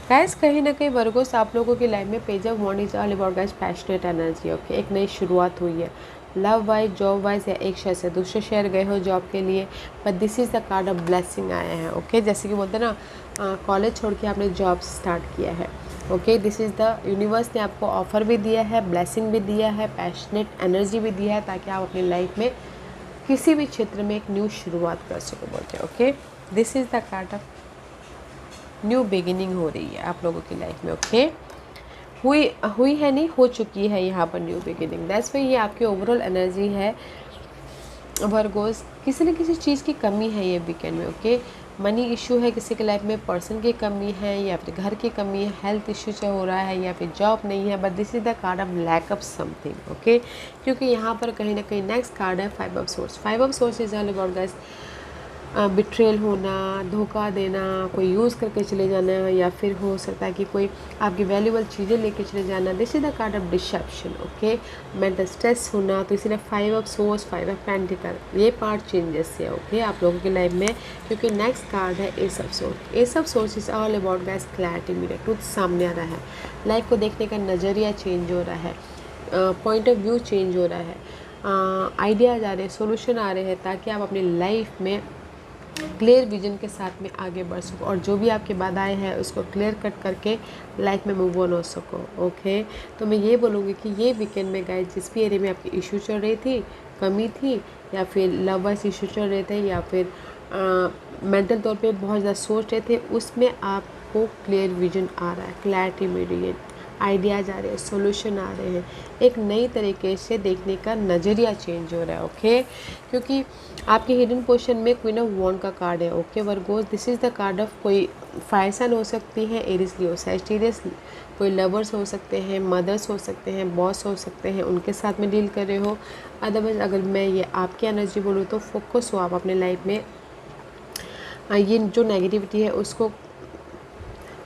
Guys, कहीं ना कहीं Virgos आप लोगों की life में page of wand is all about guys passionate energy. Okay, एक नई शुरुआत हुई है, लव वाइज, जॉब वाइज, या एक शहर से दूसरे शहर गए हो जॉब के लिए, but this is the card of blessing आए हैं. ओके, जैसे कि बोलते हैं ना, कॉलेज छोड़ के आपने जॉब स्टार्ट किया है. Okay, this is the universe ने आपको ऑफ़र भी दिया है, ब्लेसिंग भी दिया है, पैशनेट एनर्जी भी दिया है, ताकि आप अपनी लाइफ में किसी भी क्षेत्र में एक न्यू शुरुआत कर सको बोलते हैं। Okay, this is the card of new beginning हो रही है आप लोगों की लाइफ में। ओके, हुई हुई है नहीं, हो चुकी है यहाँ पर न्यू बिगिनिंग। दैट्स वाई ये आपकी ओवरऑल एनर्जी है वर्गोस। किसी न किसी चीज़ की कमी है ये वीकेंड में। ओके, मनी इशू है किसी के लाइफ में, पर्सन की कमी है या फिर घर की कमी है, हेल्थ इशू से हो रहा है या फिर जॉब नहीं है, but this is the card of lack of something. Okay, क्योंकि यहाँ पर कहीं ना कहीं नेक्स्ट कार्ड है 5 of source. 5 of swords is all about guys betrayal होना, धोखा देना, कोई यूज़ करके चले जाना, या फिर हो सकता है कि कोई आपकी वैल्यूबल चीज़ें लेके चले जाना। This is the card of deception. Okay, mental stress होना, तो इसीलिए 5 ऑफ सोर्स, 5 ऑफ पेंटिकल, ये पार्ट चेंजेस है। ओके, आप लोगों की लाइफ में, क्योंकि नेक्स्ट कार्ड है S of source. S of swords is all about guys clarity, मेरा ट्रूथ सामने आ रहा है, लाइफ को देखने का नज़रिया चेंज हो रहा है, पॉइंट ऑफ व्यू चेंज हो रहा है, आइडियाज़ आ रहे हैं, सोल्यूशन आ रहे हैं, ताकि आप अपनी लाइफ में क्लियर विजन के साथ में आगे बढ़ सको और जो भी आपकी बाधाएं हैं उसको क्लियर कट करके लाइफ में मूव ऑन हो सको। ओके, तो मैं ये बोलूँगी कि ये वीकेंड में गाइस जिस भी एरिया में आपकी इशू चल रही थी, कमी थी, या फिर लव वाइज इशू चल रहे थे, या फिर मेंटल तौर पे बहुत ज़्यादा सोच रहे थे, उसमें आपको क्लियर विजन आ रहा है, क्लैरिटी मिल रही है, आइडियाज़ आ रहे हैं, सोल्यूशन आ रहे हैं, एक नई तरीके से देखने का नज़रिया चेंज हो रहा है। ओके, क्योंकि आपके हिडन पोजीशन में क्वीन ऑफ वॉन्ड का कार्ड है। Okay Virgo's, this is the card of कोई फायर साइन हो सकती है, एरिस लियो सैजिटेरियस, कोई लवर्स हो सकते हैं, मदर्स हो सकते हैं, बॉस हो सकते हैं, उनके साथ में डील कर रहे हो। अदरवाइज अगर मैं ये आपकी एनर्जी बोलूँ तो फोकस हो आप अपने लाइफ में, ये जो नेगेटिविटी है उसको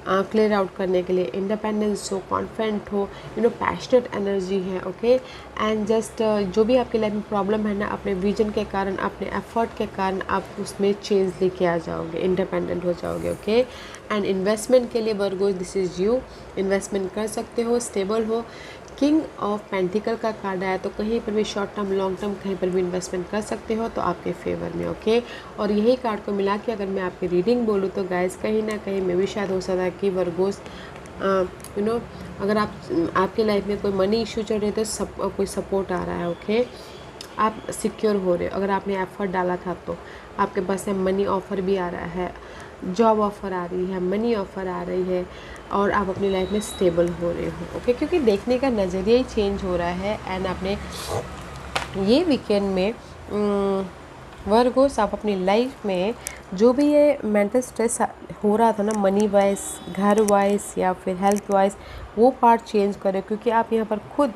क्लियर आउट करने के लिए, इंडिपेंडेंस हो, कॉन्फिडेंट हो, पैशनेट एनर्जी है। ओके, एंड जस्ट जो भी आपकी लाइफ में प्रॉब्लम है ना, अपने विजन के कारण, अपने एफर्ट के कारण आप उसमें चेंज लेके आ जाओगे, इंडिपेंडेंट हो जाओगे। ओके, एंड इन्वेस्टमेंट के लिए वर्गो दिस इज़ यू, इन्वेस्टमेंट कर सकते हो, स्टेबल हो। किंग ऑफ पेंटिकल का कार्ड आया, तो कहीं पर भी शॉर्ट टर्म लॉन्ग टर्म कहीं पर भी इन्वेस्टमेंट कर सकते हो, तो आपके फेवर में। ओके, और यही कार्ड को मिला के अगर मैं आपकी रीडिंग बोलूँ तो गाइस कहीं ना कहीं मैं भी शायद हो सकता है कि वर्गोस अगर आपके लाइफ में कोई मनी इशू चल रहे तो कोई सपोर्ट आ रहा है। ओके, आप सिक्योर हो रहे हो, अगर आपने एफर्ट डाला था तो आपके पास से मनी ऑफ़र भी आ रहा है, जॉब ऑफ़र आ रही है, मनी ऑफ़र आ रही है, और आप अपनी लाइफ में स्टेबल हो रहे हो। ओके, क्योंकि देखने का नज़रिया ही चेंज हो रहा है। एंड आपने ये वीकेंड में वर्गोस आप अपनी लाइफ में जो भी ये मेंटल स्ट्रेस हो रहा था ना, मनी वाइज, घर वाइज या फिर हेल्थ वाइज, वो पार्ट चेंज करो, क्योंकि आप यहाँ पर खुद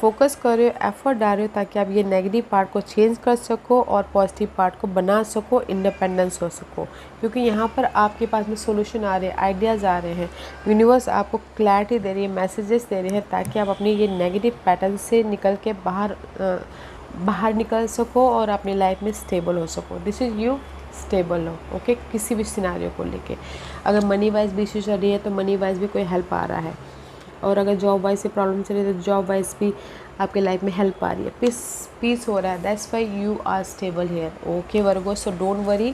फोकस कर रहे हो, एफर्ट डाल रहे हो, ताकि आप ये नेगेटिव पार्ट को चेंज कर सको और पॉजिटिव पार्ट को बना सको, इंडिपेंडेंस हो सको। क्योंकि यहाँ पर आपके पास में सोल्यूशन आ रहे हैं, आइडियाज़ आ रहे हैं, यूनिवर्स आपको क्लैरिटी दे रही है, मैसेजेस दे रहे हैं, ताकि आप अपनी ये नेगेटिव पैटर्न से निकल के बाहर निकल सको और अपनी लाइफ में स्टेबल हो सको। दिस इज़ यू, स्टेबल हो। ओके, किसी भी सिनारियो को लेके, अगर मनी वाइज भी इशू चल रही है तो मनी वाइज भी कोई हेल्प आ रहा है, और अगर जॉब वाइज से प्रॉब्लम चल रही है तो जॉब वाइज भी आपके लाइफ में हेल्प आ रही है, पीस हो रहा है। That's why you are stable here. Okay Virgo, so don't worry,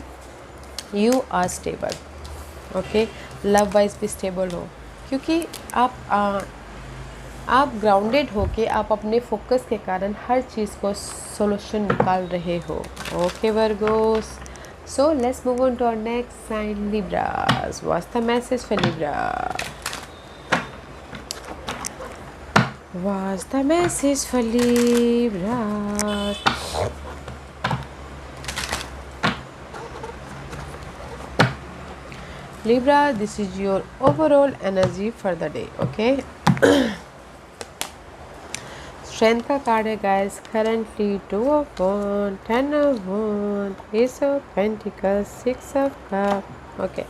you are stable. Okay, love wise भी स्टेबल हो, क्योंकि आप ग्राउंडेड हो के आप अपने फोकस के कारण हर चीज़ को सोल्यूशन निकाल रहे हो। Okay Virgos, so let's move on to our next sign, Libras. What's the message for Libra? What's the message for Libra? Libra, this is your overall energy for the day. Okay. Strength का card है guys, currently 2 of Wands, 10 of Wands, Ace of Pentacles, 6 of Cups. Okay,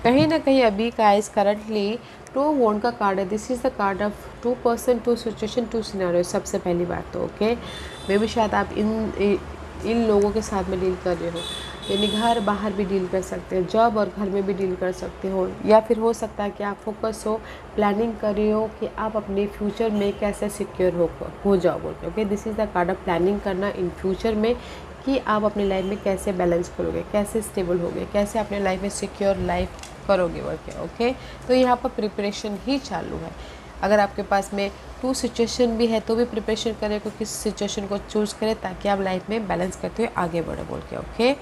कहीं ना कहीं अभी guys currently 2 of Wands का card है। This is the card of 2 person, 2 situation, 2 scenario. सबसे पहली बात तो ओके, मे भी शायद आप इन लोगों के साथ में डील कर रहे हो, यानी घर बाहर भी डील कर सकते हो, जॉब और घर में भी डील कर सकते हो, या फिर हो सकता है कि आप फोकस हो, प्लानिंग कर रहे हो कि आप अपने फ्यूचर में कैसे सिक्योर हो जाओगे। Okay, this is the card of planning करना इन फ्यूचर में, कि आप अपनी लाइफ में कैसे बैलेंस करोगे, कैसे स्टेबल होगे, कैसे अपने लाइफ में सिक्योर लाइफ करोगे। ओके, तो यहाँ पर प्रिपरेशन ही चालू है। अगर आपके पास में 2 सिचुएशन भी है तो भी प्रिपरेशन करें कि किस सिचुएशन को चूज़ करें ताकि आप लाइफ में बैलेंस करते हुए आगे बढ़े बोल के। Okay,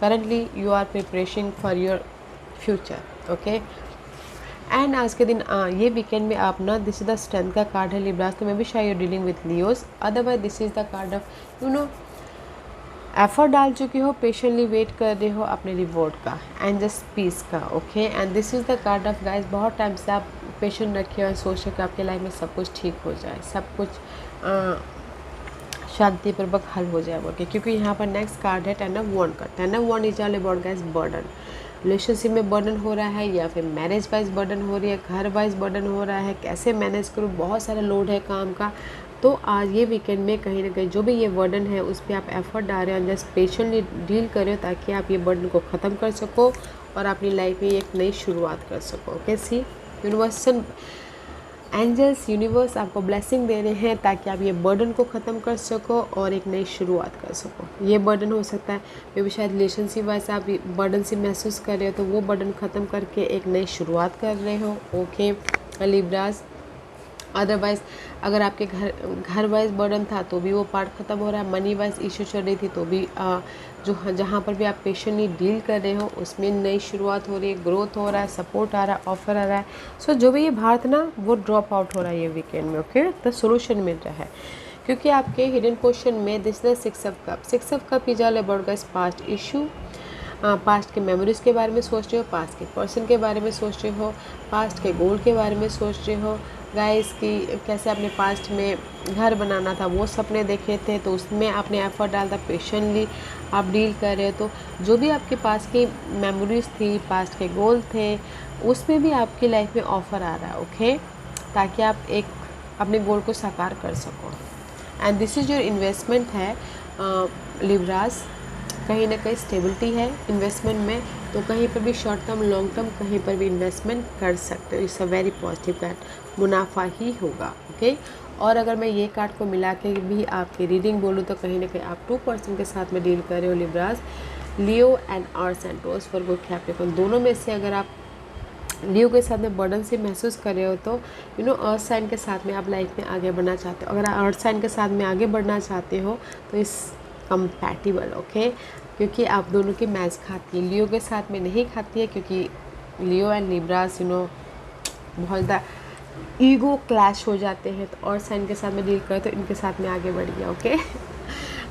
currently you are preparation for your future. Okay, and आज के दिन ये वीकेंड में आप ना, दिस इज द स्ट्रेंथ का कार्ड है लिब्रास, तो मैं भी शायद you dealing with Leos, otherwise this is the card of effort डाल चुके हो, पेशेंटली वेट कर रहे हो अपने रिवॉर्ड का एंड जस्ट पीस का। Okay, and this is the card of guys, बहुत टाइम से आप पेशेंट रखे और सोच रहे हो कि आपके लाइफ में सब कुछ ठीक हो जाए, सब कुछ शांतिपूर्वक हल हो जाए बोल के, क्योंकि यहाँ पर नेक्स्ट कार्ड है 10 ऑफ वॉन्ड का। 10 of wand is all about guys burden, relationship में बर्डन हो रहा है या फिर मैरिज वाइज बर्डन हो रही है, घर वाइज बर्डन हो रहा है, कैसे मैनेज करूँ, बहुत सारा लोड है काम का। तो आज ये वीकेंड में कहीं ना कहीं जो भी ये बर्डन है उस पर आप एफर्ट डाल रहे हो, जस्ट पेशेंटली डील कर रहे हो ताकि आप ये बर्डन को ख़त्म कर सको और अपनी लाइफ में एक नई शुरुआत कर सको। ओके, सी यूनिवर्सल एंजल्स, यूनिवर्स आपको ब्लेसिंग दे रहे हैं ताकि आप ये बर्डन को ख़त्म कर सको और एक नई शुरुआत कर सको। ये बर्डन हो सकता है मे भी शायद रिलेशनशिप वाइज आप बर्डन से महसूस कर रहे हो, तो वो बर्डन ख़त्म करके एक नई शुरुआत कर रहे हो। ओके लिब्रास, अदरवाइज़ अगर आपके घर वाइज बर्डन था तो भी वो पार्ट ख़त्म हो रहा है, मनी वाइज इशू चल रही थी तो भी जहाँ पर भी आप पेशेंटली डील कर रहे हो उसमें नई शुरुआत हो रही है, ग्रोथ हो रहा है, सपोर्ट आ रहा है, ऑफर आ रहा है। सो जो भी ये बाहर था ना वो ड्रॉप आउट हो रहा है ये वीकेंड में। ओके, तो सोल्यूशन मिल रहा है क्योंकि आपके हिडन क्वेश्चन में this the 6 of cup. 6 of cup is all about guys past issue, past के मेमोरीज़ के बारे में सोच रहे हो, पास्ट के पर्सन के बारे में सोच रहे हो, पास्ट के गोल के बारे में सोच रहे हो गाइस कि कैसे आपने पास्ट में घर बनाना था वो सपने देखे थे तो उसमें आपने एफर्ट डाला था, पेशेंटली आप डील कर रहे हो। तो जो भी आपके पास की मेमोरीज़ थी, पास्ट के गोल थे, उसमें भी आपकी लाइफ में ऑफ़र आ रहा है। ओके, ताकि आप एक अपने गोल को साकार कर सको। And this is your investment है लिब्रास, कहीं ना कहीं स्टेबिलिटी है इन्वेस्टमेंट में, तो कहीं पर भी शॉर्ट टर्म लॉन्ग टर्म कहीं पर भी इन्वेस्टमेंट कर सकते हो। It's a very positive card, मुनाफा ही होगा। ओके, और अगर मैं ये कार्ड को मिला के भी आपकी रीडिंग बोलूँ तो कहीं ना कहीं आप 2 पर्सन के साथ में डील कर रहे हो Libras, Leo and earth and rose for good Capricorn. दोनों में से अगर आप लियो के साथ में बर्डन से महसूस कर रहे हो तो अर्थ साइन के साथ में आप लाइफ में आगे बढ़ना चाहते हो। अगर आप अर्थ साइन के साथ में आगे बढ़ना चाहते हो तो इस कंपैटिबल। ओके, क्योंकि आप दोनों की मैच खाती है, लियो के साथ में नहीं खाती है क्योंकि लियो एंड लिब्रास बहुत ज़्यादा ईगो क्लैश हो जाते हैं, तो और साइन के साथ में डील करें तो इनके साथ में आगे बढ़ गया। ओके,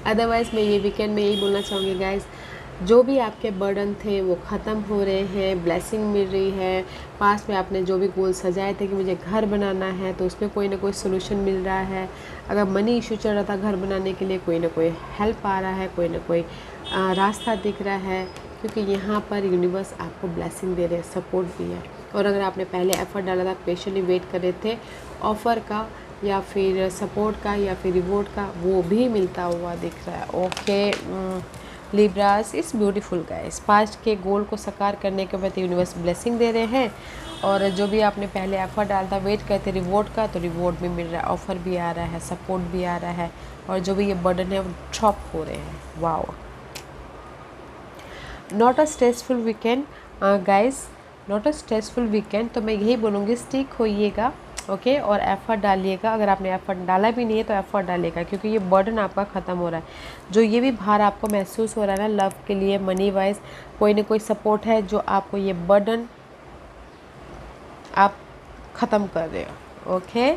अदरवाइज़ मैं ये वीकेंड में यही बोलना चाहूँगी गाइस, जो भी आपके बर्डन थे वो ख़त्म हो रहे हैं, ब्लेसिंग मिल रही है। पास्ट में आपने जो भी गोल सजाए थे कि मुझे घर बनाना है तो उसमें कोई ना कोई सोल्यूशन मिल रहा है। अगर मनी इशू चल रहा था घर बनाने के लिए, कोई ना कोई हेल्प आ रहा है, कोई ना कोई रास्ता दिख रहा है, क्योंकि यहाँ पर यूनिवर्स आपको ब्लेसिंग दे रहे हैं, सपोर्ट भी है। और अगर आपने पहले एफर्ट डाला था, पेशेंटली वेट कर रहे थे ऑफ़र का या फिर सपोर्ट का या फिर रिवॉर्ड का, वो भी मिलता हुआ दिख रहा है। Okay Libras is beautiful guys, past के गोल को साकार करने के बाद यूनिवर्स ब्लेसिंग दे रहे हैं। और जो भी आपने पहले एफर्ट डाला था, वेट करते रिवॉर्ड का, तो रिवॉर्ड भी मिल रहा है, ऑफ़र भी आ रहा है, सपोर्ट भी आ रहा है, और जो भी ये बर्डन है वो ड्रॉप हो रहे हैं। Wow, not a stressful weekend guys, not a stressful weekend. तो मैं यही बोलूँगी स्टिक होइएगा। ओके, और एफ़र्ट डालिएगा। अगर आपने एफ़र्ट डाला भी नहीं है तो एफ़र्ट डालिएगा, क्योंकि ये बर्डन आपका ख़त्म हो रहा है। जो ये भी भार आपको महसूस हो रहा है ना लव के लिए, मनी वाइज कोई ना कोई सपोर्ट है जो आपको ये बर्डन आप ख़त्म कर रहे हो। ओके,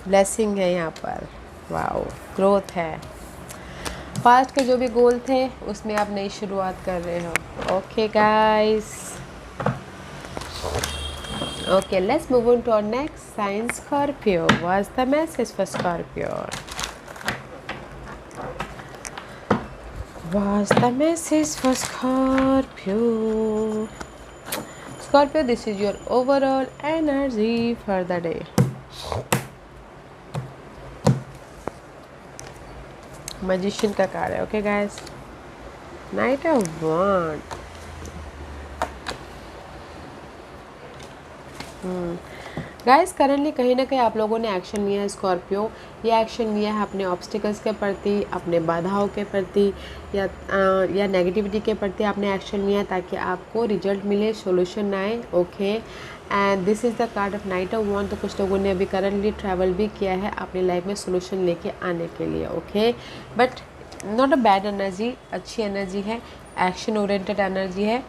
ब्लेसिंग है यहाँ पर, वाओ, ग्रोथ है। पास्ट के जो भी गोल थे उसमें आप नई शुरुआत कर रहे हो। Okay guys, okay, let's move on to our next sign, Scorpio. What's the message for Scorpio? What's the message for Scorpio? Scorpio, this is your overall energy for the day. Magician का card है। Okay guys, Knight of Wands, guys currently कहीं ना कहीं आप लोगों ने action लिया है स्कॉर्पियो, ये एक्शन लिया है अपने ऑब्स्टिकल्स के प्रति, अपने बाधाओं के प्रति या नेगेटिविटी के प्रति आपने एक्शन लिया ताकि आपको रिजल्ट मिले, सॉल्यूशन आए। Okay, and this is the card of night of one. तो कुछ लोगों ने अभी करंटली ट्रैवल भी किया है अपनी लाइफ में सोल्यूशन लेके आने के लिए। Okay, but not a bad energy, अच्छी एनर्जी है, एक्शन ओरिएंटेड एनर्जी है।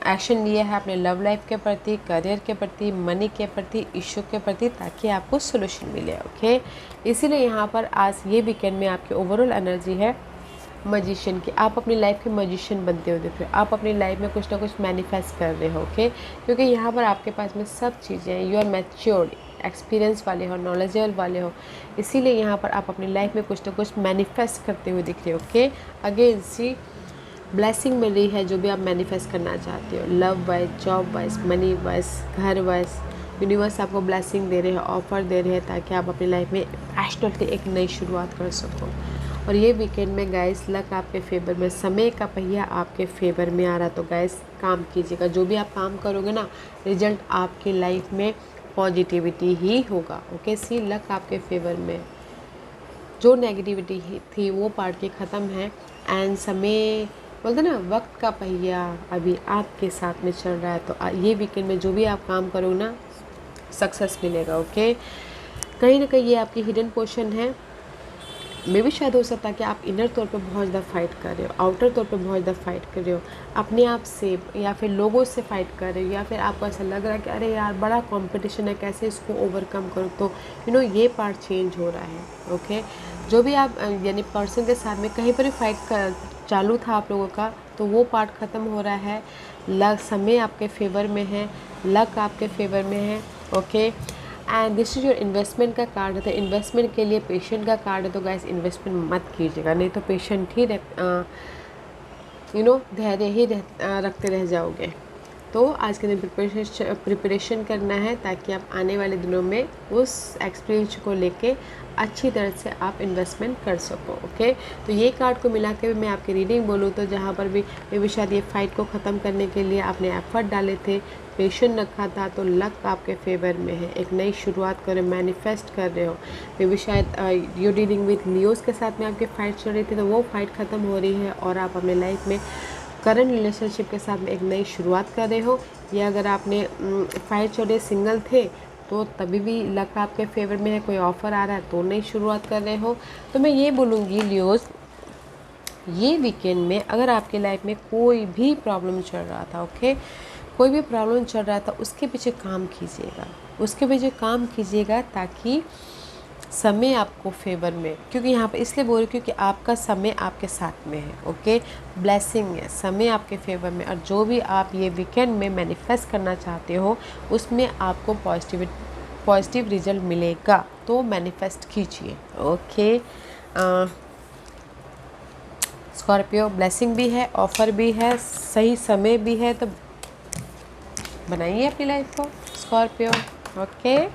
एक्शन लिया है अपने लव लाइफ के प्रति, करियर के प्रति, मनी के प्रति, इशू के प्रति, ताकि आपको सोल्यूशन मिले। ओके, इसीलिए यहाँ पर आज ये वीकेंड में आपकी ओवरऑल एनर्जी है मजिशियन की। आप अपनी लाइफ के मजिशियन बनते हुए दिख रहे हो, आप अपनी लाइफ में कुछ ना कुछ मैनिफेस्ट कर रहे हो। ओके, क्योंकि यहाँ पर आपके पास में सब चीज़ें हैं, यू आर मैच्योर्ड, एक्सपीरियंस वाले हो, नॉलेजेबल वाले हो, इसीलिए यहाँ पर आप अपनी लाइफ में कुछ ना कुछ मैनिफेस्ट करते हुए दिख रहे हो। ओके, अगेन सी ब्लेसिंग मिल रही है जो भी आप मैनिफेस्ट करना चाहते हो, love wise, job wise, money wise, घर वाइज, यूनिवर्स आपको ब्लेसिंग दे रहे हैं, ऑफर दे रहे हैं ताकि आप अपनी लाइफ में पैशनेटली एक नई शुरुआत कर सको। और ये वीकेंड में गाइस लक आपके फेवर में, समय का पहिया आपके फेवर में आ रहा, तो गाइस काम कीजिएगा। जो भी आप काम करोगे ना, रिजल्ट आपकी लाइफ में पॉजिटिविटी ही होगा। ओके, सी लक आपके फेवर में, जो नेगेटिविटी थी वो पार्ट की ख़त्म है। एंड समय बोलते ना, वक्त का पहिया अभी आपके साथ में चल रहा है, तो ये वीकेंड में जो भी आप काम करोगे ना, सक्सेस मिलेगा। ओके, कहीं ना कहीं ये आपकी हिडन पोर्शन है। मे भी शायद हो सकता है कि आप इनर तौर पे बहुत ज़्यादा फाइट कर रहे हो, आउटर तौर पे बहुत ज़्यादा फाइट कर रहे हो अपने आप से, या फिर लोगों से फाइट कर रहे हो, या फिर आपको ऐसा लग रहा है कि अरे यार बड़ा कंपटीशन है, कैसे इसको ओवरकम करो। तो ये पार्ट चेंज हो रहा है। ओके, जो भी आप यानी पर्सन के साथ में कहीं पर भी फाइट कर चालू था आप लोगों का, तो वो पार्ट ख़त्म हो रहा है। लक, समय आपके फेवर में है, लक आपके फेवर में है। Okay, and this is your investment का कार्ड है, तो इन्वेस्टमेंट के लिए पेशेंट का कार्ड है। तो गाइस इन्वेस्टमेंट मत कीजिएगा, नहीं तो पेशेंट ही धैर्य ही रखते रह जाओगे। तो आज के दिन प्रिपरेशन करना है ताकि आप आने वाले दिनों में उस एक्सपीरियंस को लेके अच्छी तरह से आप इन्वेस्टमेंट कर सको। ओके, तो ये कार्ड को मिला के मैं आपकी रीडिंग बोलूँ तो जहाँ पर भी शायद ये फाइट को ख़त्म करने के लिए आपने एफर्ट डाले थे, पेशेंट रखा था, तो लक आपके फेवर में है। एक नई शुरुआत कर रहे हो, मैनिफेस्ट कर रहे हो। मे भी शायद यू डीलिंग विथ लियोस के साथ में आपकी फ़ाइट चल रही थी, तो वो फाइट ख़त्म हो रही है और आप अपने लाइफ में करंट रिलेशनशिप के साथ में एक नई शुरुआत कर रहे हो। या अगर आपने फाइट चल रहे सिंगल थे, तो तभी भी लक आपके फेवर में है, कोई ऑफ़र आ रहा है तो नई शुरुआत कर रहे हो। तो मैं ये बोलूँगी लियोस, ये वीकेंड में अगर आपके लाइफ में कोई भी प्रॉब्लम चल रहा था, ओके, कोई भी प्रॉब्लम चल रहा था, उसके पीछे काम कीजिएगा, उसके पीछे काम कीजिएगा ताकि समय आपको फेवर में, क्योंकि यहाँ पे इसलिए बोल रही हूँ क्योंकि आपका समय आपके साथ में है। ओके, ब्लेसिंग है, समय आपके फेवर में, और जो भी आप ये वीकेंड में मैनिफेस्ट करना चाहते हो उसमें आपको पॉजिटिव रिजल्ट मिलेगा, तो मैनिफेस्ट कीजिए। ओके, स्कॉर्पियो ब्लेसिंग भी है, ऑफ़र भी है, सही समय भी है, तो बनाइए अपनी लाइफ को Scorpio. Okay,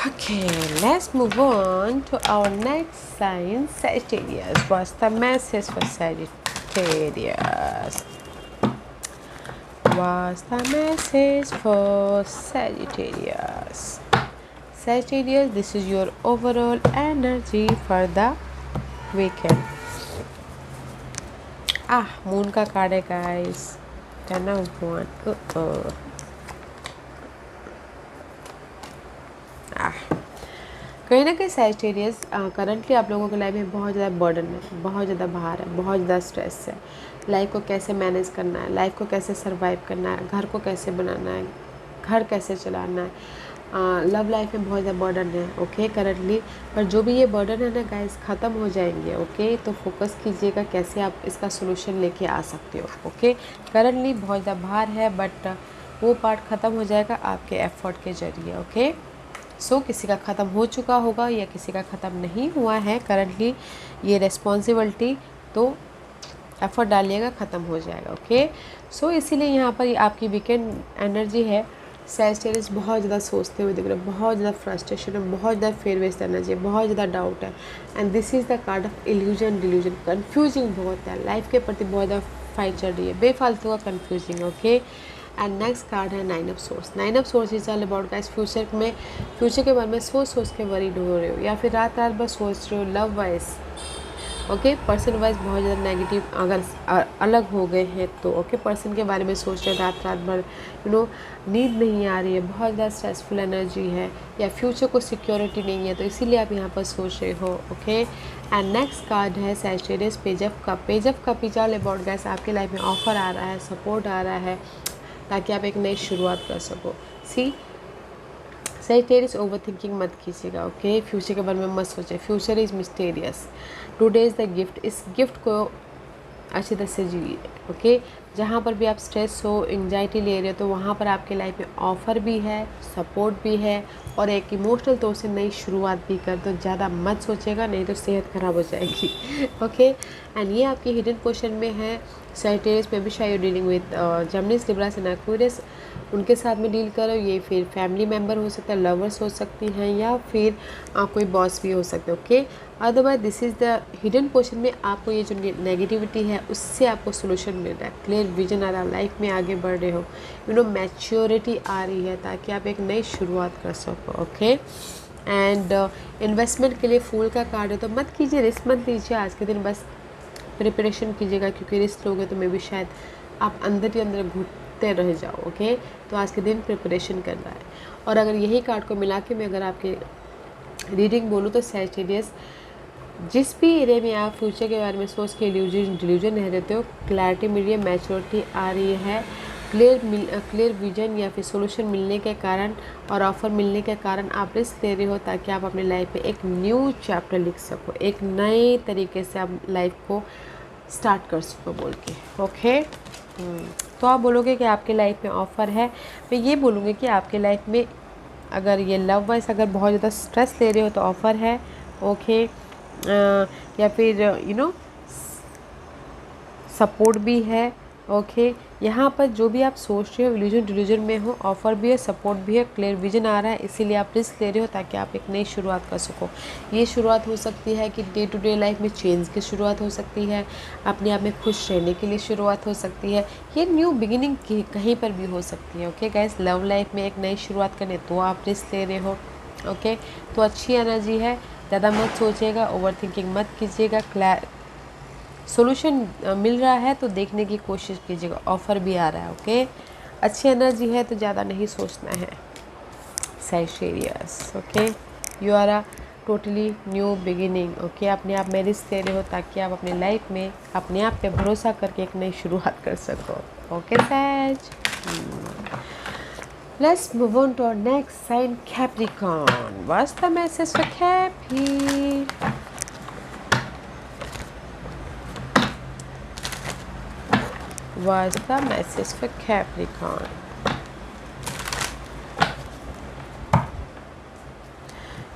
Okay, let's move on to our next sign, Sagittarius. What's the message for Sagittarius? What's the message for Sagittarius? Sagittarius, this is your overall energy for the weekend. Moon का card है guys. Ten of Wands. कहीं ना कहीं Sagittarius currently आप लोगों की life में बहुत ज़्यादा बर्डन है, बहुत ज़्यादा भार है, बहुत ज़्यादा स्ट्रेस है। लाइफ को कैसे मैनेज करना है, लाइफ को कैसे सरवाइव करना है, घर को कैसे बनाना है, घर कैसे चलाना है, लव लाइफ में बहुत ज़्यादा बर्डन है। ओके, करंटली, पर जो भी ये बर्डन है ना गाइस, ख़त्म हो जाएंगे। ओके, तो फोकस कीजिएगा कैसे आप इसका सोल्यूशन लेके आ सकते हो। ओके, करंटली बहुत ज़्यादा भार है, बट वो पार्ट ख़त्म हो जाएगा आपके एफर्ट के ज़रिए। ओके, सो किसी का ख़त्म हो चुका होगा या किसी का ख़त्म नहीं हुआ है करंटली ये रिस्पॉन्सिबिलिटी, तो एफर्ट डालिएगा, ख़त्म हो जाएगा। ओके, सो इसीलिए यहाँ पर आपकी वीकेंड एनर्जी है। सैजिटेरियस बहुत ज़्यादा सोचते हुए दिख रहे हैं, बहुत ज़्यादा फ्रस्ट्रेशन है, बहुत ज़्यादा फेयर वेस्ट एनर्जी है, बहुत ज़्यादा डाउट है। And this is the card of illusion, delusion, confusing बहुत है, लाइफ के प्रति बहुत ज़्यादा फाइट चल रही है, बेफालतू का confusing. Okay, and next card है 9 of source. 9 of swords is all about guys future के बारे में सोच के वरीड हो रहे हो या फिर रात रात भर सोच रहे हो love wise, okay. Person wise बहुत ज़्यादा नेगेटिव अगर अलग हो गए हैं तो ओके, पर्सन के बारे में सोच रहे रात रात भर, नींद नहीं आ रही है, बहुत ज़्यादा स्ट्रेसफुल एनर्जी है या फ्यूचर को सिक्योरिटी नहीं है, तो इसीलिए आप यहाँ पर सोच रहे हो, ओके। एंड नेक्स्ट कार्ड है Sagittarius, page of cup. Page of cup is all about guys आपके लाइफ में ऑफर आ रहा है, सपोर्ट आ रहा है ताकि आप एक नई शुरुआत कर सको। सी सैजिटेरियस ओवर थिंकिंग मत कीजिएगा, ओके। फ्यूचर के बारे में मत सोचें, future is mysterious. Today is the gift, इस गिफ्ट को अच्छी तरह से जिए, ओके। जहाँ पर भी आप स्ट्रेस हो, एंजाइटी ले रहे हो, तो वहाँ पर आपके लाइफ में ऑफ़र भी है, सपोर्ट भी है और एक इमोशनल तौर से नई शुरुआत भी कर दो। ज़्यादा मत सोचेगा, नहीं तो सेहत ख़राब हो जाएगी, ओके। एंड ये आपके हिडन क्वेश्चन में है सैजिटेरियस में भी शायद dealing with Geminis, Libras and Aquarius, उनके साथ में डील करो। ये फिर फैमिली मेम्बर हो सकता है, लवर्स हो सकती हैं या फिर कोई बॉस भी हो सकते हैं, okay. Otherwise this is the hidden portion में आपको ये जो नेगेटिविटी है उससे आपको सोल्यूशन मिल रहा है, क्लियर विजन आ रहा है, लाइफ में आगे बढ़ रहे हो, मैच्योरिटी आ रही है ताकि आप एक नई शुरुआत कर सको, ओके। एंड इन्वेस्टमेंट के लिए फूल का कार्ड है, तो मत कीजिए, रिस्क मत लीजिए आज के दिन, बस प्रिपरेशन कीजिएगा, क्योंकि रिस्क लोगे तो मे भी शायद आप अंदर ही अंदर घुटते रह जाओ, ओके। तो आज के दिन प्रिपरेशन करना है। और अगर यही कार्ड को मिला के मैं अगर आपके रीडिंग बोलूँ तो सैजिटेरियस, जिस भी एरिया में आप फ्यूचर के बारे में सोच के डिल्यूजन रह रहते हो, क्लैरिटी मिल रही है, मैच्योरिटी आ रही है, क्लियर विजन या फिर सोल्यूशन मिलने के कारण और ऑफ़र मिलने के कारण आप रिस्क ले रहे हो ताकि आप अपने लाइफ में एक न्यू चैप्टर लिख सको, एक नए तरीके से आप लाइफ को स्टार्ट कर सको बोल के, ओके। तो आप बोलोगे कि आपके लाइफ में ऑफ़र है, मैं ये बोलूँगी कि आपके लाइफ में अगर ये लव वाइज अगर बहुत ज़्यादा स्ट्रेस ले रहे हो तो ऑफ़र है, ओके। या फिर सपोर्ट भी है, ओके। यहाँ पर जो भी आप सोच रहे हो डिल्यूजन में हो, ऑफ़र भी है, सपोर्ट भी है, क्लियर विजन आ रहा है, इसीलिए आप रिस्क ले रहे हो ताकि आप एक नई शुरुआत कर सको। ये शुरुआत हो सकती है कि डे टू डे लाइफ में चेंज की शुरुआत हो सकती है, अपने आप में खुश रहने के लिए शुरुआत हो सकती है, ये न्यू बिगिनिंग कहीं पर भी हो सकती है, ओके गाइस। लव लाइफ में एक नई शुरुआत करने तो आप रिस्क ले रहे हो, ओके। तो अच्छी एनर्जी है, ज़्यादा मत सोचिएगा, ओवर थिंकिंग मत कीजिएगा, सोल्यूशन मिल रहा है तो देखने की कोशिश कीजिएगा, ऑफ़र भी आ रहा है, ओके। अच्छी एनर्जी है तो ज़्यादा नहीं सोचना है Sagittarius, okay. You are a totally new beginning, okay. अपने आप में रिस्क ले रहे हो ताकि आप अपने लाइफ में अपने आप पे भरोसा करके एक नई शुरुआत कर सको, ओके सैज। Let's move on to our next sign, Capricorn. What's the message for Cappy? What's the message for Capricorn?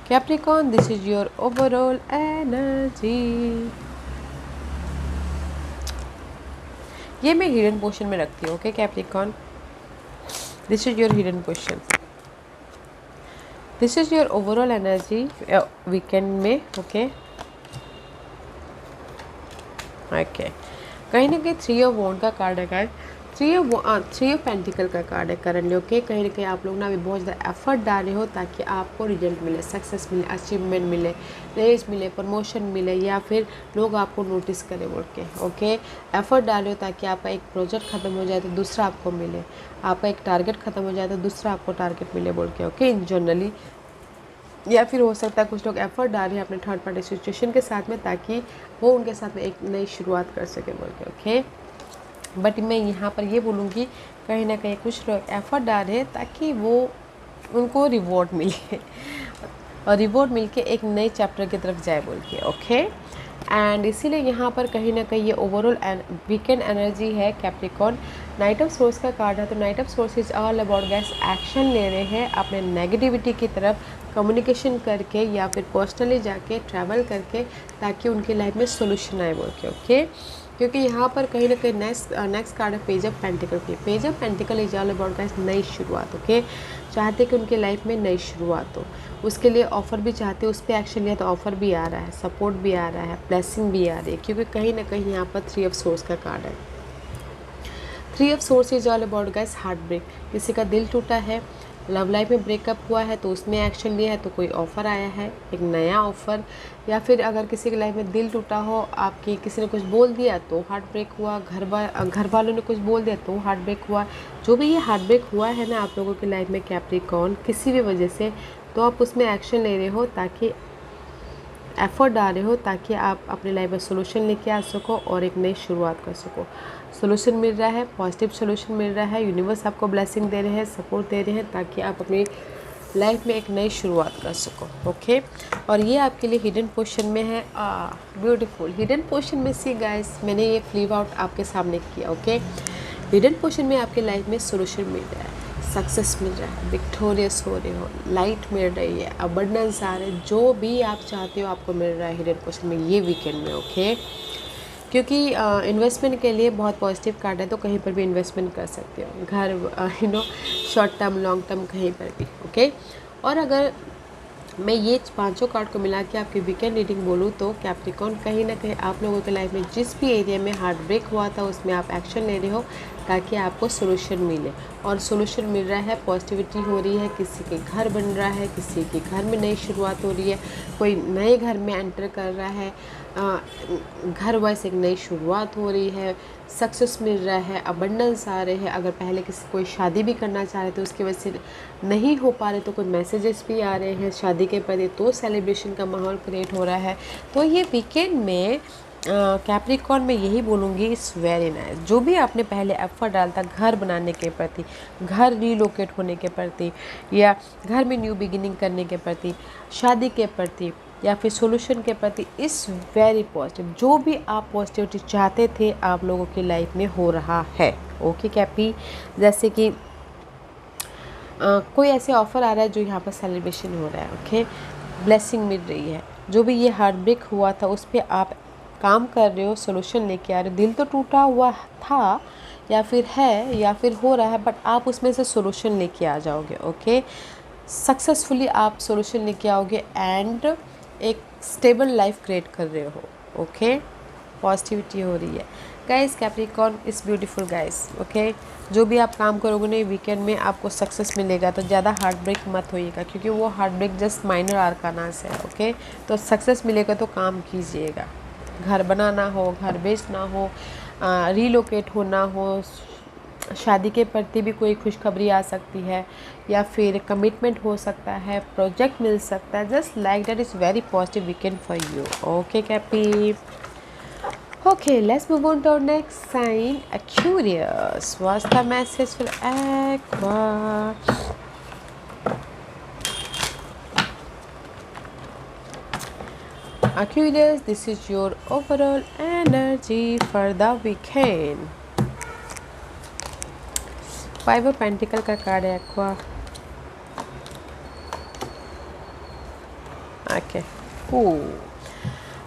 Capricorn, this is your overall energy. ये मैं हिडन पोर्शन में रखती हूँ, okay Capricorn. This is your hidden question. This is your overall energy weekend में, okay. Okay. कहीं ना कहीं 3 of wand का कार्ड है गाइस, 3 ऑफ पेंटिकल का कार्ड है करंटली, ओके। कहीं ना कहीं आप लोग ना अभी बहुत ज़्यादा एफर्ट डाल रहे हो ताकि आपको रिजल्ट मिले, सक्सेस मिले, अचीवमेंट मिले, रेज मिले, प्रमोशन मिले या फिर लोग आपको नोटिस करें बोल के, ओके। एफर्ट डाल रहे हो ताकि आपका एक प्रोजेक्ट ख़त्म हो जाए तो दूसरा आपको मिले, आपका एक टारगेट ख़त्म हो जाए तो दूसरा आपको टारगेट मिले बोल के, ओके। इन जनरली या फिर हो सकता है कुछ लोग एफर्ट डाल रहे हैं अपने थर्ड पार्टी सिचुएशन के साथ में ताकि वो उनके साथ में एक नई शुरुआत कर सके बोल के, ओके। बट मैं यहाँ पर ये बोलूँगी कहीं ना कहीं कुछ लोग एफर्ट डाल रहे हैं ताकि वो उनको रिवॉर्ड मिले और रिवॉर्ड मिलके एक नए चैप्टर की तरफ जाए बोल के, ओके। एंड इसीलिए यहाँ पर कहीं ना कहीं ये ओवरऑल वीकेंड एनर्जी है कैप्रिकॉर्न। नाइट ऑफ सोर्स का कार्ड है, तो night of swords is all about gas action ले रहे हैं अपने नेगेटिविटी की तरफ, कम्युनिकेशन करके या फिर पर्सनली जाके ट्रैवल करके ताकि उनकी लाइफ में सोल्यूशन आए बोल के, ओके। क्योंकि यहाँ पर कहीं ना कहीं नेक्स्ट कार्ड है पेज ऑफ पेंटिकल की। Page of pentacle is all about guys नई शुरुआत, ओके। चाहते कि उनके लाइफ में नई शुरुआत हो, उसके लिए ऑफ़र भी चाहते हैं, उस पर एक्शन लिया तो ऑफ़र भी आ रहा है, सपोर्ट भी आ रहा है, ब्लेसिंग भी आ रही है, क्योंकि कहीं ना कहीं यहाँ पर 3 ऑफ सोर्स का कार्ड है। Three of swords is all about guys heartbreak. किसी का दिल टूटा है, लव लाइफ में ब्रेकअप हुआ है तो उसमें एक्शन लिया है, तो कोई ऑफ़र आया है, एक नया ऑफ़र। या फिर अगर किसी की लाइफ में दिल टूटा हो, आपकी किसी ने कुछ बोल दिया तो हार्ट ब्रेक हुआ, घर वालों ने कुछ बोल दिया तो हार्ट ब्रेक हुआ। जो भी ये हार्ट ब्रेक हुआ है ना आप लोगों की लाइफ में कैप्रिकॉर्न किसी भी वजह से, तो आप उसमें एक्शन ले रहे हो, ताकि एफर्ट डाल रहे हो, ताकि आप अपनी लाइफ में सोल्यूशन लेके आ सको और एक नई शुरुआत कर सको। सोल्यूशन मिल रहा है, पॉजिटिव सोल्यूशन मिल रहा है, यूनिवर्स आपको ब्लेसिंग दे रहे हैं, सपोर्ट दे रहे हैं, ताकि आप अपनी लाइफ में एक नई शुरुआत कर सको। ओके, और ये आपके लिए हिडन पोर्शन में है। ब्यूटीफुल हिडन पोर्शन में सी गाइस, मैंने ये फ्लिप आउट आपके सामने किया। ओके, हिडन पोर्शन में आपके लाइफ में सोल्यूशन मिल रहा है, सक्सेस मिल रहा है, विक्टोरियस हो रहे हो, लाइट मिल रही है, अबंडेंस आ रहा है, जो भी आप चाहते हो आपको मिल रहा है हिडन पोर्शन में ये वीकेंड में। ओके, क्योंकि इन्वेस्टमेंट के लिए बहुत पॉजिटिव कार्ड है, तो कहीं पर भी इन्वेस्टमेंट कर सकते हो, घर शॉर्ट टर्म लॉन्ग टर्म कहीं पर भी। ओके, और अगर मैं ये पांचों कार्ड को मिला के आपकी वीकेंड रीडिंग बोलूँ तो कैप्रिकॉर्न कहीं ना कहीं आप लोगों के लाइफ में जिस भी एरिया में हार्ट ब्रेक हुआ था उसमें आप एक्शन ले रहे हो, ताकि आपको सोल्यूशन मिले। और सोल्यूशन मिल रहा है, पॉजिटिविटी हो रही है, किसी के घर बन रहा है, किसी के घर में नई शुरुआत हो रही है, कोई नए घर में एंटर कर रहा है, घर वाइज एक नई शुरुआत हो रही है, सक्सेस मिल रहा है, अबंडेंस आ रहे हैं। अगर पहले किसी कोई शादी भी करना चाह रहे थे उसकी वजह से नहीं हो पा रहे, तो कोई मैसेजेस भी आ रहे हैं शादी के प्रति, तो सेलिब्रेशन का माहौल क्रिएट हो रहा है। तो ये वीकेंड में कैप्रिकॉर्न में यही बोलूँगी, इट्स वेरी नाइस। जो भी आपने पहले एफर्ट डाला था घर बनाने के प्रति, घर रीलोकेट होने के प्रति, या घर में न्यू बिगिनिंग करने के प्रति, शादी के प्रति, या फिर सोल्यूशन के प्रति, इस वेरी पॉजिटिव। जो भी आप पॉजिटिविटी चाहते थे आप लोगों की लाइफ में हो रहा है। ओके कैपी, जैसे कि कोई ऐसे ऑफ़र आ रहा है जो यहाँ पर सेलिब्रेशन हो रहा है। ओके, ब्लेसिंग मिल रही है। जो भी ये हार्ट ब्रेक हुआ था उस पर आप काम कर रहे हो, सोल्यूशन लेके आ रहे हो। दिल तो टूटा हुआ था या फिर है या फिर हो रहा है, बट आप उसमें से सोल्यूशन लेके आ जाओगे। ओके, सक्सेसफुली आप सोल्यूशन लेके आओगे एंड एक स्टेबल लाइफ क्रिएट कर रहे हो। ओके, पॉजिटिविटी हो रही है guys. Capricorn is beautiful guys. Okay, जो भी आप काम करोगे ना वीकेंड में आपको सक्सेस मिलेगा, तो ज़्यादा हार्ट ब्रेक मत होइएगा, क्योंकि वो हार्ट ब्रेक जस्ट माइनर आर्कानास है। ओके, तो सक्सेस मिलेगा तो काम कीजिएगा। घर बनाना हो, घर बेचना हो, रीलोकेट होना हो, शादी के प्रति भी कोई खुशखबरी आ सकती है, या फिर कमिटमेंट हो सकता है, प्रोजेक्ट मिल सकता है। Just like that is very positive weekend for you. Okay Cappy, okay, let's move on to our next sign, Aquarius. What's the message for Aqua? Aquarius, this is your overall energy for the weekend. Five of Pentacles का card है Aqua. Okay. Ooh.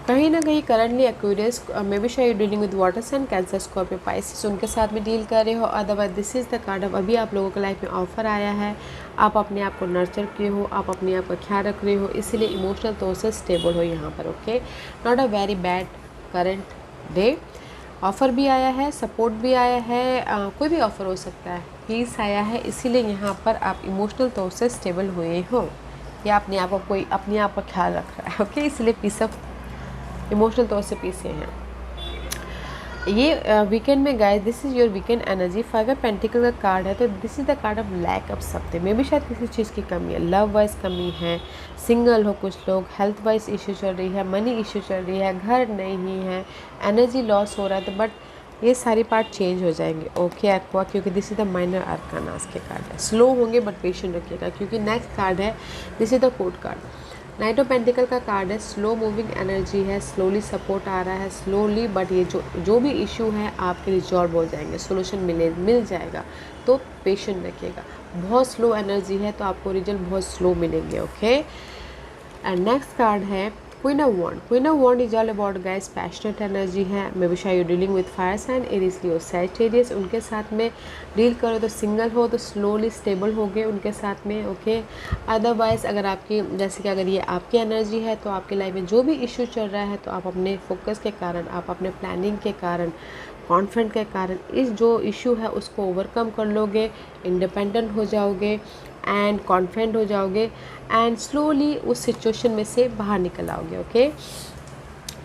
कहीं ना कहीं currently Aquarius maybe शायद dealing with water sign, Cancer, Scorpio, Pisces, उनके साथ में deal कर रहे हो। Otherwise this is the card of अभी आप लोगों के लाइफ में ऑफर आया है, आप अपने आप को नर्चर किए हो, आप अपने आप का ख्याल रख रहे हो, इसीलिए इमोशनल तौर से स्टेबल हो यहाँ पर। Okay, not a very bad current day. Offer भी आया है, सपोर्ट भी आया है, कोई भी ऑफ़र हो सकता है, पीस आया है, इसीलिए यहाँ पर आप इमोशनल तौर से स्टेबल हुए हो, या अपने आप को कोई अपने आप का ख्याल रख रहा है। ओके, इसलिए पीस ऑफ इमोशनल तौर से पीछे हैं ये वीकेंड में guys. This is your weekend energy. Five of pentacle का कार्ड है, तो this is the card of lack of something. मे भी शायद किसी चीज़ की कमी है, लव वाइज कमी है, सिंगल हो कुछ लोग, हेल्थ वाइज इशू चल रही है, मनी इशू चल रही है, घर नहीं है, एनर्जी लॉस हो रहा है, तो बट ये सारी पार्ट चेंज हो जाएंगे। ओके एक्वा, क्योंकि दिस इज़ द माइनर आर्कानास के कार्ड है। स्लो होंगे बट पेशेंट रखिएगा, क्योंकि नेक्स्ट कार्ड है, this is the court card. Night of pentacle का कार्ड है, स्लो मूविंग एनर्जी है, स्लोली सपोर्ट आ रहा है, स्लोली, बट ये जो भी इशू है आपके रिजॉल्व हो जाएंगे, सोल्यूशन मिल जाएगा, तो पेशेंट रखिएगा। बहुत स्लो एनर्जी है तो आपको रिजल्ट बहुत स्लो मिलेंगे। ओके, एंड नेक्स्ट कार्ड है queen of wand. Queen of wand is all about guys passionate energy है। मे बी शायद you dealing with fire sign, Aries, Leo, Sagittarius, उनके साथ में डील करो, तो सिंगल हो तो स्लोली स्टेबल हो गए उनके साथ में। ओके, अदरवाइज अगर आपकी, जैसे कि अगर ये आपकी एनर्जी है तो आपकी लाइफ में जो भी इशू चल रहा है, तो आप अपने फोकस के कारण, आप अपने प्लानिंग के कारण कॉन्फिडेंट के कारण इस जो इशू है उसको ओवरकम कर लोगे, इंडिपेंडेंट हो जाओगे एंड कॉन्फिडेंट हो जाओगे एंड स्लोली उस सिचुएशन में से बाहर निकल आओगे। ओके,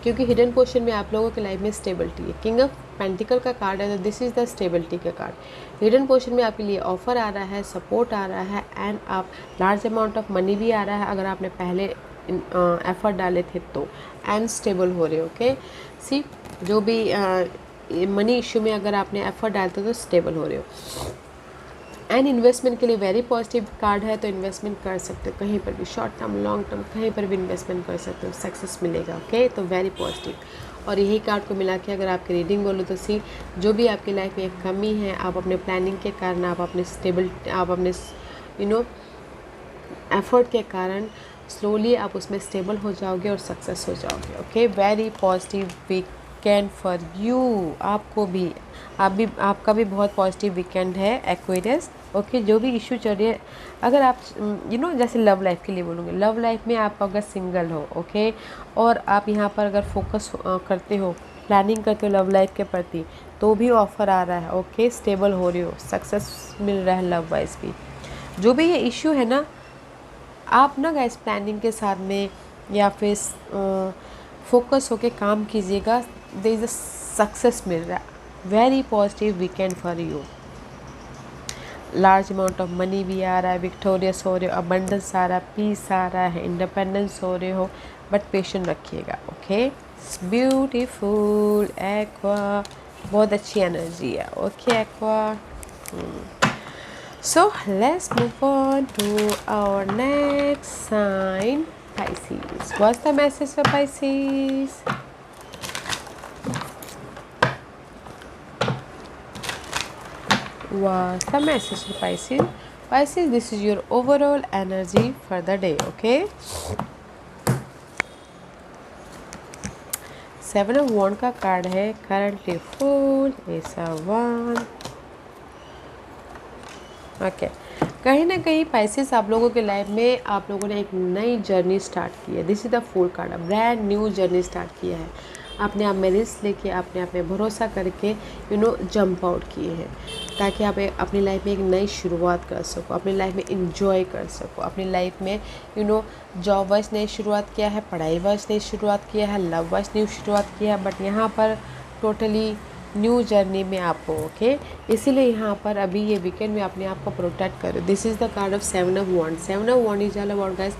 क्योंकि हिडन पोर्शन में आप लोगों की लाइफ में स्टेबिलिटी है। किंग ऑफ पेंटिकल का कार्ड है तो दिस इज़ द स्टेबिलिटी का कार्ड। हिडन पोर्शन में आपके लिए ऑफर आ रहा है, सपोर्ट आ रहा है एंड आप लार्ज अमाउंट ऑफ मनी भी आ रहा है अगर आपने पहले एफर्ट डाले थे तो, एंड स्टेबल हो रहे हो। ओके, सी जो भी मनी इशू में अगर आपने एफर्ट डालते तो स्टेबल हो रहे हो। एंड इन्वेस्टमेंट के लिए वेरी पॉजिटिव कार्ड है, तो इन्वेस्टमेंट कर सकते हो कहीं पर भी, शॉर्ट टर्म लॉन्ग टर्म कहीं पर भी इन्वेस्टमेंट कर सकते हो, सक्सेस मिलेगा। ओके, तो वेरी पॉजिटिव। और यही कार्ड को मिला के अगर आपकी रीडिंग बोलो तो सी जो भी आपकी लाइफ में एक कमी है, आप अपने प्लानिंग के कारण, आप अपने एफर्ट के कारण स्लोली आप उसमें स्टेबल हो जाओगे और सक्सेस हो जाओगे। Okay, very positive weekend for you. आपका भी बहुत पॉजिटिव वीकेंड है एक्वेरियस। ओके, जो भी इशू चल रही है, अगर आप जैसे लव लाइफ के लिए बोलूँगी, लव लाइफ में आप अगर सिंगल हो, ओके, और आप यहाँ पर अगर फोकस करते हो, प्लानिंग करते हो लव लाइफ के प्रति, तो भी ऑफर आ रहा है। ओके, स्टेबल हो रही हो, सक्सेस मिल रहा है लव वाइज भी। जो भी ये इशू है ना, आप ना गाइस प्लानिंग के साथ में या फिर फोकस होके काम कीजिएगा, देयर इज़ अ सक्सेस मिल रहा है। Very positive weekend for you. Large amount of money भी आ रहा है, विक्टोरियस हो रहे हो, अबंडेंस आ रहा है, पीस आ रहा है, इंडिपेंडेंस हो रहे हो, बट पेशेंट रखिएगा। ओके, ब्यूटीफुल एक्वा, बहुत अच्छी एनर्जी है। Okay aqua, so let's move on to our next sign, Pisces. What's the message for Pisces? What's the message for Pisces? Pisces, this is your overall energy for the day. Okay, Seven of Wands का card है, currently full, Ace of Wands. Okay, कहीं ना कहीं Pisces आप लोगों के life में आप लोगों ने एक नई जर्नी स्टार्ट की है। This is the fool card, brand new journey start किया है। आपने आप में रिस्क लेके, आपने आप में भरोसा करके जंप आउट किए हैं, ताकि आप अपनी लाइफ में एक नई शुरुआत कर सको, अपनी लाइफ में इंजॉय कर सको, अपनी लाइफ में जॉब वाइज नई शुरुआत किया है, पढ़ाई वाइज नई शुरुआत किया है, लव वाइज नई शुरुआत किया है, बट यहाँ पर टोटली न्यू जर्नी में आप हो। ओके, इसीलिए यहाँ पर अभी ये वीकेंड में अपने आप को प्रोटेक्ट करो। This is the card of seven of wand. Seven of wand is all about guys,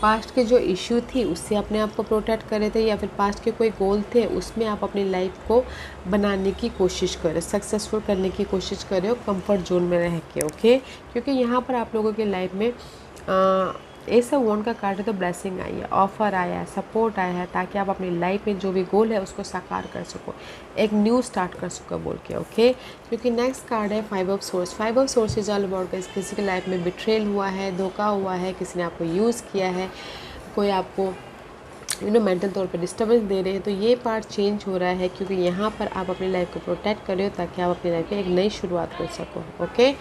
past के जो इशू थी उससे अपने आप को प्रोटेक्ट करे थे, या फिर पास्ट के कोई गोल थे उसमें आप अपनी लाइफ को बनाने की कोशिश करें, सक्सेसफुल करने की कोशिश करें हो कंफर्ट जोन में रह के। ओके, क्योंकि यहाँ पर आप लोगों के लाइफ में ऐसा वॉन्ड का कार्ड है, तो ब्लेसिंग आई है, ऑफर आया है, सपोर्ट आया है, ताकि आप अपनी लाइफ में जो भी गोल है उसको साकार कर सको, एक न्यू स्टार्ट कर सको बोल के। ओके, क्योंकि नेक्स्ट कार्ड है five of source. Five of swords is all about किसी की लाइफ में बिट्रेल हुआ है, धोखा हुआ है, किसी ने आपको यूज़ किया है, कोई आपको मेंटल तौर पे डिस्टर्बेंस दे रहे हैं, तो ये पार्ट चेंज हो रहा है, क्योंकि यहाँ पर आप अपनी लाइफ को प्रोटेक्ट कर रहे हो ताकि आप अपनी लाइफ में एक नई शुरुआत कर सको। ओके,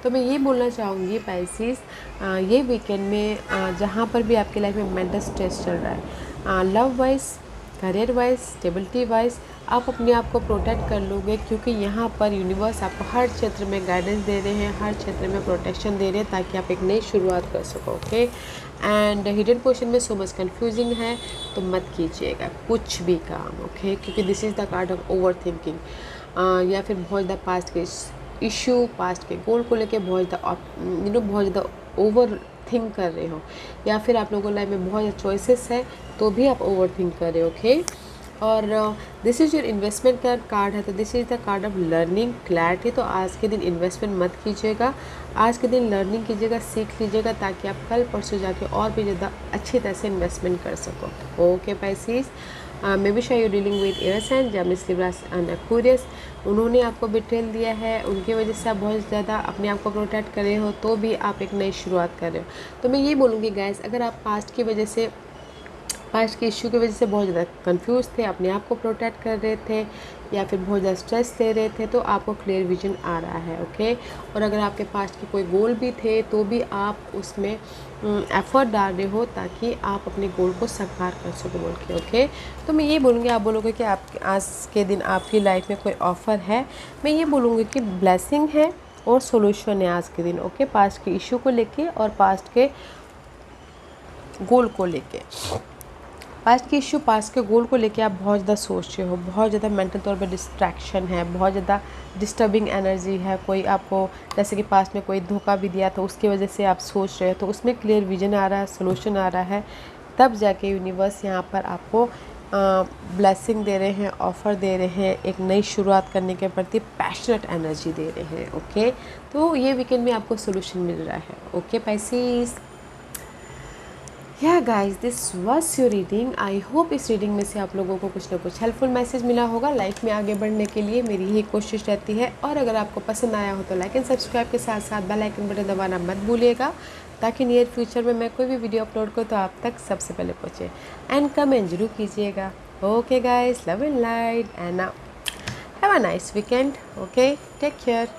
तो मैं ये बोलना चाहूँगी पाइसेस, ये वीकेंड में जहाँ पर भी आपकी लाइफ में मेंटल स्ट्रेस चल रहा है, love wise, career wise, stability wise, आप अपने आप को प्रोटेक्ट कर लोगे, क्योंकि यहाँ पर यूनिवर्स आपको हर क्षेत्र में गाइडेंस दे रहे हैं, हर क्षेत्र में प्रोटेक्शन दे रहे हैं, ताकि आप एक नई शुरुआत कर सको। ओके, एंड हिडन पोर्शन में सो मच कन्फ्यूजिंग है, तो मत कीजिएगा कुछ भी काम। ओके, क्योंकि this is the card of over thinking, या फिर बहुत ज़्यादा पास्ट के इशू, पास्ट के गोल को लेके बहुत ज़्यादा ओवर थिंक कर रहे हो, या फिर आप लोगों लाइफ में बहुत ज़्यादा चॉइसेस है तो भी आप ओवर थिंक कर रहे हो। ओके, और दिस इज़ योर इन्वेस्टमेंट का कार्ड है, तो this is the card of learning, clarity. तो आज के दिन इन्वेस्टमेंट मत कीजिएगा, आज के दिन लर्निंग कीजिएगा, सीख लीजिएगा, ताकि आप कल परसों जाके और भी ज़्यादा अच्छी तरह से इन्वेस्टमेंट कर सको। ओके पाइसेस, मे बी शायद you dealing with air sign, Gemini, Libra and Aquarius. उन्होंने आपको बिट्रेल दिया है, उनकी वजह से आप बहुत ज़्यादा अपने आप को प्रोटेक्ट कर रहे हो, तो भी आप एक नई शुरुआत कर रहे हो। तो मैं ये बोलूँगी गाइस, अगर आप पास्ट की वजह से पास्ट के इश्यू की वजह से बहुत ज़्यादा कंफ्यूज थे, अपने आप को प्रोटेक्ट कर रहे थे या फिर बहुत ज़्यादा स्ट्रेस ले रहे थे, तो आपको क्लियर विजन आ रहा है। ओके, और अगर आपके पास्ट के कोई गोल भी थे तो भी आप उसमें एफर्ट डाल रहे हो ताकि आप अपने गोल को साकार कर सको बोल के। ओके, तो मैं ये बोलूँगी, आप बोलोगे कि आप आज के दिन आपकी लाइफ में कोई ऑफ़र है, मैं ये बोलूँगी कि ब्लेसिंग है और सोल्यूशन है आज के दिन। ओके, पास्ट के इशू को लेके और पास्ट के गोल को लेके। पास्ट के इशू, पास्ट के गोल को लेके आप बहुत ज़्यादा सोच रहे हो, बहुत ज़्यादा मेंटल तौर पे डिस्ट्रैक्शन है, बहुत ज़्यादा डिस्टर्बिंग एनर्जी है। कोई आपको जैसे कि पास्ट में कोई धोखा भी दिया तो उसकी वजह से आप सोच रहे हो, तो उसमें क्लियर विजन आ रहा है, सोल्यूशन आ रहा है। तब जाके यूनिवर्स यहाँ पर आपको ब्लेसिंग दे रहे हैं, ऑफ़र दे रहे हैं, एक नई शुरुआत करने के प्रति पैशनेट एनर्जी दे रहे हैं। ओके, तो ये वीकेंड में आपको सोल्यूशन मिल रहा है। ओके पाइसेस, या guys, this was your reading. I hope इस रीडिंग में से आप लोगों को कुछ ना कुछ हेल्पफुल मैसेज मिला होगा। लाइफ में आगे बढ़ने के लिए मेरी यही कोशिश रहती है, और अगर आपको पसंद आया हो तो लाइक एंड सब्सक्राइब के साथ साथ बेल आइकन बटन दबाना मत भूलिएगा, ताकि नियर फ्यूचर में मैं कोई भी वीडियो अपलोड करूँ तो आप तक सबसे पहले पहुँचे। एंड कमेंट जरूर कीजिएगा। Okay guys, love and light, and now have a nice weekend. Okay, take care.